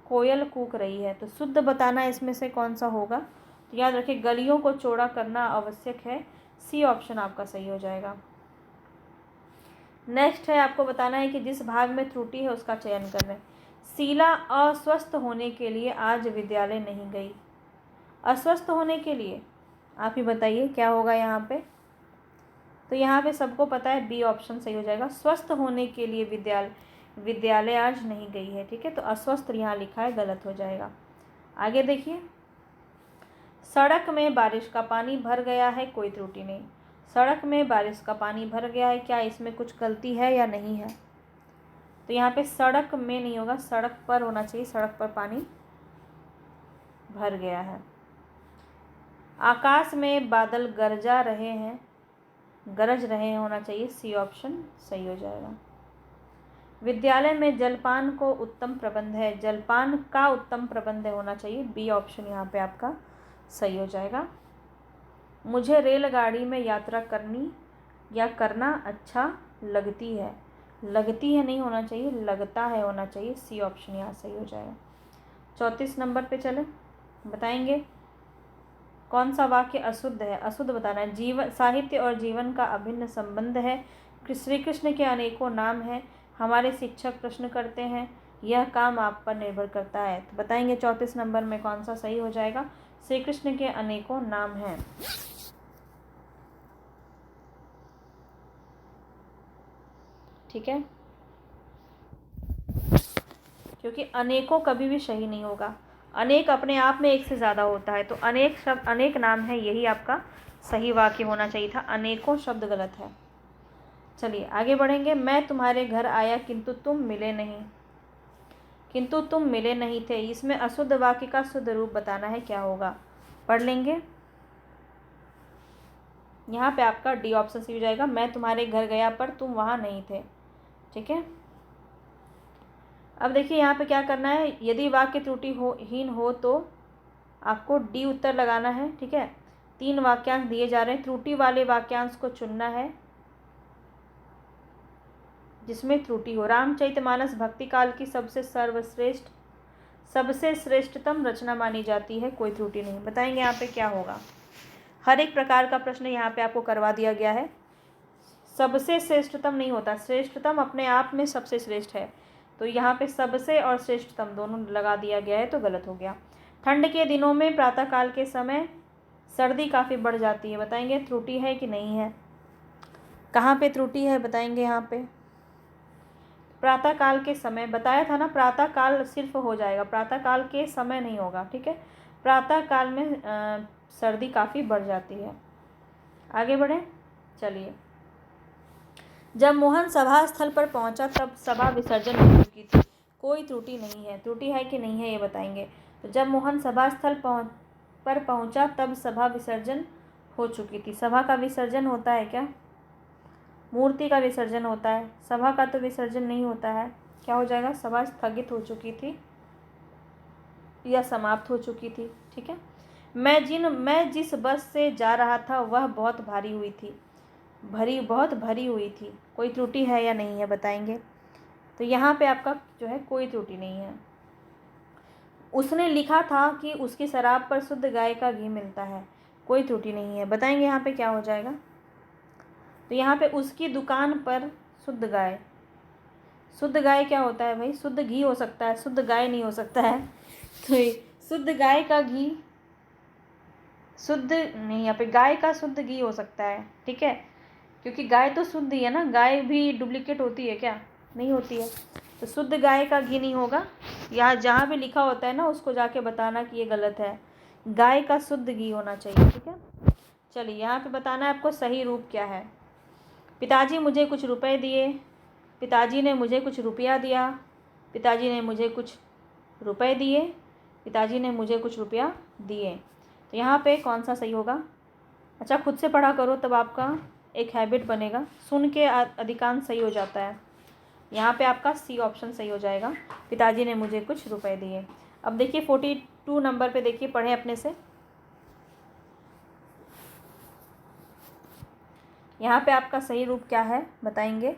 कोयल कूक रही है। तो शुद्ध बताना इसमें से कौन सा होगा? तो याद रखिए, गलियों को चौड़ा करना आवश्यक है, सी ऑप्शन आपका सही हो जाएगा। नेक्स्ट है, आपको बताना है कि जिस भाग में त्रुटि है उसका चयन करना है। शीला अस्वस्थ होने के लिए आज विद्यालय नहीं गई। अस्वस्थ होने के लिए आप ही बताइए क्या होगा यहाँ पे? तो यहाँ पे सबको पता है बी ऑप्शन सही हो जाएगा। स्वस्थ होने के लिए विद्यालय आज नहीं गई है। ठीक है, तो अस्वस्थ यहाँ लिखा है, गलत हो जाएगा। आगे देखिए, सड़क में बारिश का पानी भर गया है, कोई त्रुटि नहीं। सड़क में बारिश का पानी भर गया है, क्या इसमें कुछ गलती है या नहीं है? तो यहाँ पे सड़क में नहीं होगा, सड़क पर होना चाहिए, सड़क पर पानी भर गया है। आकाश में बादल गरज रहे हैं होना चाहिए, सी ऑप्शन सही हो जाएगा। विद्यालय में जलपान को उत्तम प्रबंध है, जलपान का उत्तम प्रबंध होना चाहिए, बी ऑप्शन यहाँ पे आपका सही हो जाएगा। मुझे रेलगाड़ी में यात्रा करनी या करना अच्छा लगती है नहीं होना चाहिए, लगता है होना चाहिए, सी ऑप्शन यहाँ सही हो जाएगा। 34 नंबर पे चले, बताएंगे कौन सा वाक्य अशुद्ध है। अशुद्ध बताना है। जीवन, साहित्य और जीवन का अभिन्न संबंध है, श्री कृष्ण के अनेकों नाम हैं, हमारे शिक्षक प्रश्न करते हैं, यह काम आप पर निर्भर करता है। तो बताएंगे 34 नंबर में कौन सा सही हो जाएगा। श्री कृष्ण के अनेकों नाम हैं। ठीक है, क्योंकि अनेकों कभी भी सही नहीं होगा। अनेक अपने आप में एक से ज़्यादा होता है, तो अनेक शब्द, अनेक नाम है, यही आपका सही वाक्य होना चाहिए था। अनेकों शब्द गलत है। चलिए आगे बढ़ेंगे। मैं तुम्हारे घर आया किंतु तुम मिले नहीं थे। इसमें अशुद्ध वाक्य का शुद्ध रूप बताना है, क्या होगा? पढ़ लेंगे। यहाँ पे आपका डी ऑप्शन सही हो जाएगा। मैं तुम्हारे घर गया पर तुम वहाँ नहीं थे। ठीक है, अब देखिए यहाँ पे क्या करना है। यदि वाक्य त्रुटिहीन हो तो आपको डी उत्तर लगाना है। ठीक है, 3 वाक्यांश दिए जा रहे हैं, त्रुटि वाले वाक्यांश को चुनना है जिसमें त्रुटि हो। रामचरितमानस भक्ति काल की सबसे सबसे श्रेष्ठतम रचना मानी जाती है, कोई त्रुटि नहीं। बताएंगे यहाँ पे क्या होगा। हर एक प्रकार का प्रश्न यहाँ पे आपको करवा दिया गया है। सबसे श्रेष्ठतम नहीं होता, श्रेष्ठतम अपने आप में सबसे श्रेष्ठ है, तो यहाँ पे सबसे और श्रेष्ठतम दोनों लगा दिया गया है, तो गलत हो गया। ठंड के दिनों में प्रातःकाल के समय सर्दी काफ़ी बढ़ जाती है। बताएंगे त्रुटि है कि नहीं है, कहाँ पे त्रुटि है बताएंगे। यहाँ पे प्रातःकाल के समय बताया था ना, प्रातःकाल सिर्फ हो जाएगा, प्रातःकाल के समय नहीं होगा, ठीक है। प्रातःकाल में सर्दी काफ़ी बढ़ जाती है। आगे बढ़ें, चलिए। जब मोहन सभा स्थल पर पहुंचा तब सभा विसर्जन हो चुकी थी, कोई त्रुटि नहीं है। त्रुटि है कि नहीं है ये बताएंगे। तो जब मोहन सभा स्थल पर पहुंचा तब सभा विसर्जन हो चुकी थी। सभा का विसर्जन होता है क्या? मूर्ति का विसर्जन होता है, सभा का तो विसर्जन नहीं होता है। क्या हो जाएगा? सभा स्थगित हो चुकी थी या समाप्त हो चुकी थी, ठीक है। मैं जिस बस से जा रहा था वह बहुत भारी हुई थी, बहुत भरी हुई थी। कोई त्रुटि है या नहीं है बताएंगे। तो यहाँ पे आपका जो है कोई त्रुटि नहीं है। उसने लिखा था कि उसकी शराब पर शुद्ध गाय का घी मिलता है, कोई त्रुटि नहीं है। बताएंगे यहाँ पे क्या हो जाएगा। तो यहाँ पे उसकी दुकान पर शुद्ध गाय, शुद्ध गाय क्या होता है भाई? शुद्ध घी हो सकता है, शुद्ध गाय नहीं हो सकता है। तो शुद्ध गाय का घी, शुद्ध नहीं, यहाँ पे गाय का शुद्ध घी हो सकता है, ठीक है, क्योंकि गाय तो शुद्ध ही है ना। गाय भी डुप्लीकेट होती है क्या? नहीं होती है। तो शुद्ध गाय का घी नहीं होगा। यहाँ जहाँ भी लिखा होता है ना उसको जाके बताना कि ये गलत है, गाय का शुद्ध घी होना चाहिए, ठीक है। चलिए यहाँ पे बताना है आपको सही रूप क्या है। पिताजी मुझे कुछ रुपए दिए, पिताजी ने मुझे कुछ रुपया दिया, पिताजी ने मुझे कुछ रुपए दिए, पिताजी ने मुझे कुछ रुपया दिए। तो यहाँ पे कौन सा सही होगा? अच्छा, खुद से पढ़ा करो तब आपका एक हैबिट बनेगा, सुन के अधिकांश सही हो जाता है। यहाँ पे आपका सी ऑप्शन सही हो जाएगा, पिताजी ने मुझे कुछ रुपए दिए। अब देखिए 42 नंबर पे देखिए, पढ़ें अपने से। यहाँ पे आपका सही रूप क्या है बताएंगे।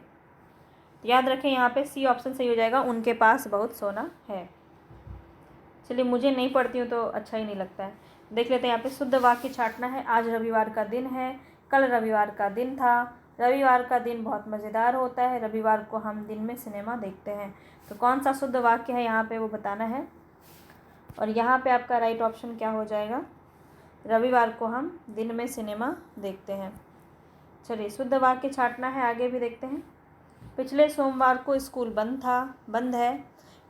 याद रखें यहाँ पे सी ऑप्शन सही हो जाएगा, उनके पास बहुत सोना है। चलिए, मुझे नहीं पढ़ती हूँ तो अच्छा ही नहीं लगता है। देख लेते हैं यहाँ पे शुद्ध वाक्य छांटना है। आज रविवार का दिन है, कल रविवार का दिन था, रविवार का दिन बहुत मज़ेदार होता है, रविवार को हम दिन में सिनेमा देखते हैं। तो कौन सा शुद्ध वाक्य है यहाँ पे वो बताना है। और यहाँ पे आपका राइट ऑप्शन क्या हो जाएगा? रविवार को हम दिन में सिनेमा देखते हैं। चलिए, शुद्ध वाक्य छांटना है, आगे भी देखते हैं। पिछले सोमवार को स्कूल बंद है,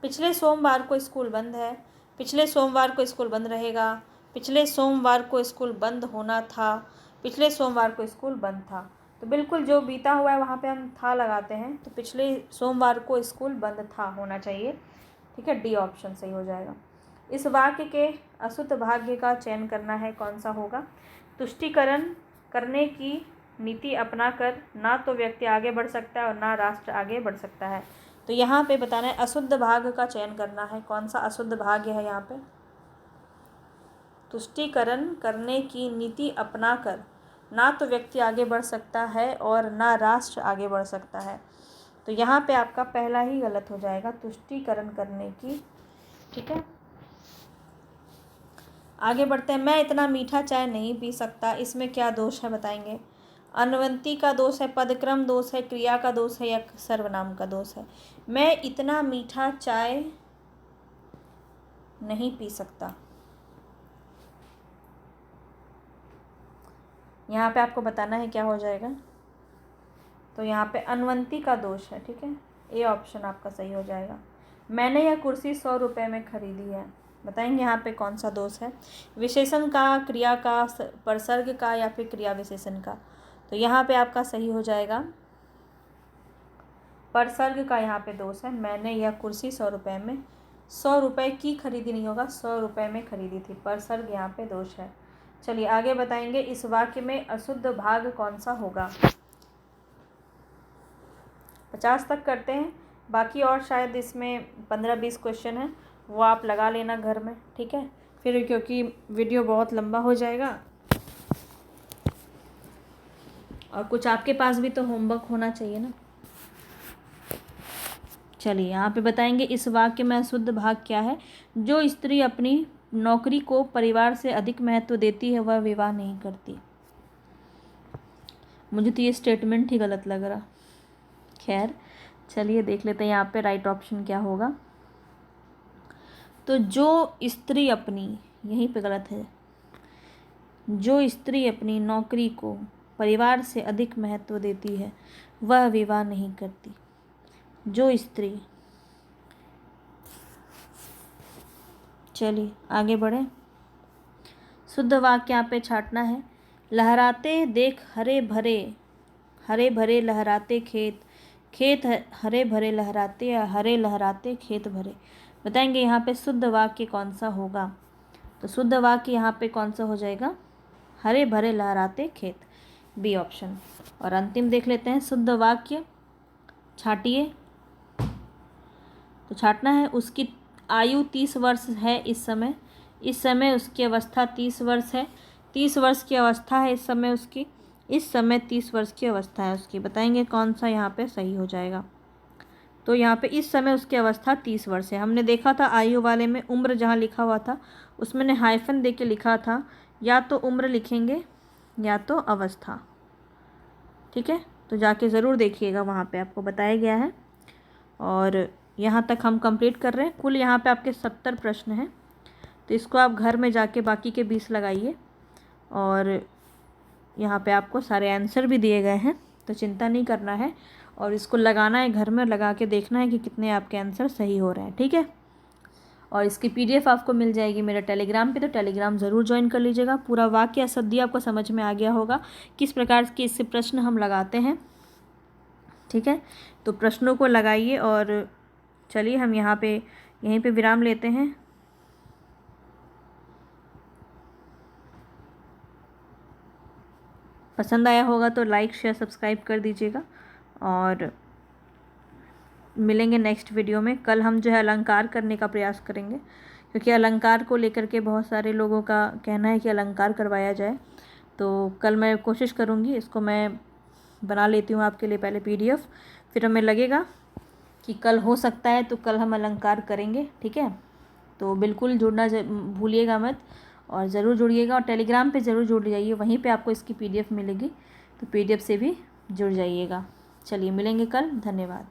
पिछले सोमवार को स्कूल बंद है, पिछले सोमवार को स्कूल बंद रहेगा, पिछले सोमवार को स्कूल बंद होना था, पिछले सोमवार को स्कूल बंद था। तो बिल्कुल जो बीता हुआ है वहाँ पे हम था लगाते हैं, तो पिछले सोमवार को स्कूल बंद था होना चाहिए, ठीक है। डी ऑप्शन सही हो जाएगा। इस वाक्य के अशुद्ध भाग्य का चयन करना है, कौन सा होगा? तुष्टीकरण करने की नीति अपनाकर ना तो व्यक्ति आगे बढ़ सकता है और ना राष्ट्र आगे बढ़ सकता है। तो यहाँ पे बताना है अशुद्ध भाग का चयन करना है, कौन सा अशुद्ध भाग्य है यहाँ पे? तुष्टीकरण करने की नीति अपनाकर ना तो व्यक्ति आगे बढ़ सकता है और ना राष्ट्र आगे बढ़ सकता है। तो यहाँ पे आपका पहला ही गलत हो जाएगा, तुष्टीकरण करने की, ठीक है। आगे बढ़ते हैं। मैं इतना मीठा चाय नहीं पी सकता, इसमें क्या दोष है बताएंगे। अनुवंती का दोष है, पदक्रम दोष है, क्रिया का दोष है या सर्वनाम का दोष है? मैं इतना मीठा चाय नहीं पी सकता, यहाँ पे आपको बताना है क्या हो जाएगा। तो यहाँ पे अनुवंती का दोष है, ठीक है, ए ऑप्शन आपका सही हो जाएगा। मैंने यह कुर्सी 100 रुपये में खरीदी है, बताएंगे यहाँ पे कौन सा दोष है? विशेषण का, क्रिया का, परसर्ग का या फिर क्रिया विशेषण का? तो यहाँ पे आपका सही हो जाएगा परसर्ग का, यहाँ पे दोष है। मैंने यह कुर्सी 100 रुपये में, 100 रुपये की खरीदी नहीं होगा, 100 रुपये में खरीदी थी, परसर्ग यहाँ पे दोष है। चलिए आगे बताएंगे, इस वाक्य में अशुद्ध भाग कौन सा होगा? 50 तक करते हैं, बाकी और शायद इसमें 15-20 क्वेश्चन है, वो आप लगा लेना घर में, ठीक है, फिर क्योंकि वीडियो बहुत लंबा हो जाएगा और कुछ आपके पास भी तो होमवर्क होना चाहिए ना। चलिए यहाँ पे बताएंगे इस वाक्य में अशुद्ध भाग क्या है। जो स्त्री अपनी नौकरी को परिवार से अधिक महत्व देती है वह विवाह नहीं करती। मुझे तो ये स्टेटमेंट ही गलत लग रहा। खैर चलिए देख लेते हैं यहाँ पे राइट ऑप्शन क्या होगा। तो जो स्त्री अपनी, यहीं पे गलत है, जो स्त्री अपनी नौकरी को परिवार से अधिक महत्व देती है वह विवाह नहीं करती। जो स्त्री, चलिए आगे बढ़े। शुद्ध वाक्य यहाँ पे छाटना है। लहराते देख हरे भरे लहराते खेत, खेत हरे भरे लहराते या हरे लहराते खेत भरे। बताएंगे यहाँ पे शुद्ध वाक्य कौन सा होगा। तो शुद्ध वाक्य यहाँ पे कौन सा हो जाएगा, हरे भरे लहराते खेत, बी ऑप्शन। और अंतिम देख लेते हैं शुद्ध वाक्य, छाटिए। तो छाटना है, उसकी आयु 30 वर्ष है इस समय उसकी अवस्था 30 वर्ष है। 30 वर्ष की अवस्था है इस समय उसकी, इस समय 30 वर्ष की अवस्था है उसकी। बताएंगे कौन सा यहाँ पे सही हो जाएगा। तो यहाँ पे इस समय उसकी अवस्था 30 वर्ष है। हमने देखा था आयु वाले में उम्र जहाँ लिखा हुआ था उसमें ने हाइफन दे के लिखा था, या तो उम्र लिखेंगे या तो अवस्था। ठीक है, तो जाके ज़रूर देखिएगा, वहाँ पे आपको बताया गया है। और यहाँ तक हम कंप्लीट कर रहे हैं। कुल यहाँ पे आपके 70 प्रश्न हैं। तो इसको आप घर में जाके बाकी के 20 लगाइए। और यहाँ पे आपको सारे आंसर भी दिए गए हैं, तो चिंता नहीं करना है। और इसको लगाना है, घर में लगा के देखना है कि कितने आपके आंसर सही हो रहे हैं। ठीक है, और इसकी PDF आपको मिल जाएगी मेरे टेलीग्राम पे, तो टेलीग्राम ज़रूर ज्वाइन कर लीजिएगा। पूरा वाक्य या सद्य आपको समझ में आ गया होगा किस प्रकार के इससे प्रश्न हम लगाते हैं। ठीक है, तो प्रश्नों को लगाइए। और चलिए हम यहीं पे विराम लेते हैं। पसंद आया होगा तो लाइक शेयर सब्सक्राइब कर दीजिएगा। और मिलेंगे नेक्स्ट वीडियो में। कल हम जो है अलंकार करने का प्रयास करेंगे, क्योंकि अलंकार को लेकर के बहुत सारे लोगों का कहना है कि अलंकार करवाया जाए। तो कल मैं कोशिश करूँगी, इसको मैं बना लेती हूँ आपके लिए पहले PDF, फिर हमें लगेगा कि कल हो सकता है तो कल हम अलंकार करेंगे। ठीक है, तो बिल्कुल जुड़ना भूलिएगा मत, और ज़रूर जुड़िएगा। और टेलीग्राम पे ज़रूर जुड़ जाइए, वहीं पे आपको इसकी PDF मिलेगी, तो PDF से भी जुड़ जाइएगा। चलिए मिलेंगे कल, धन्यवाद।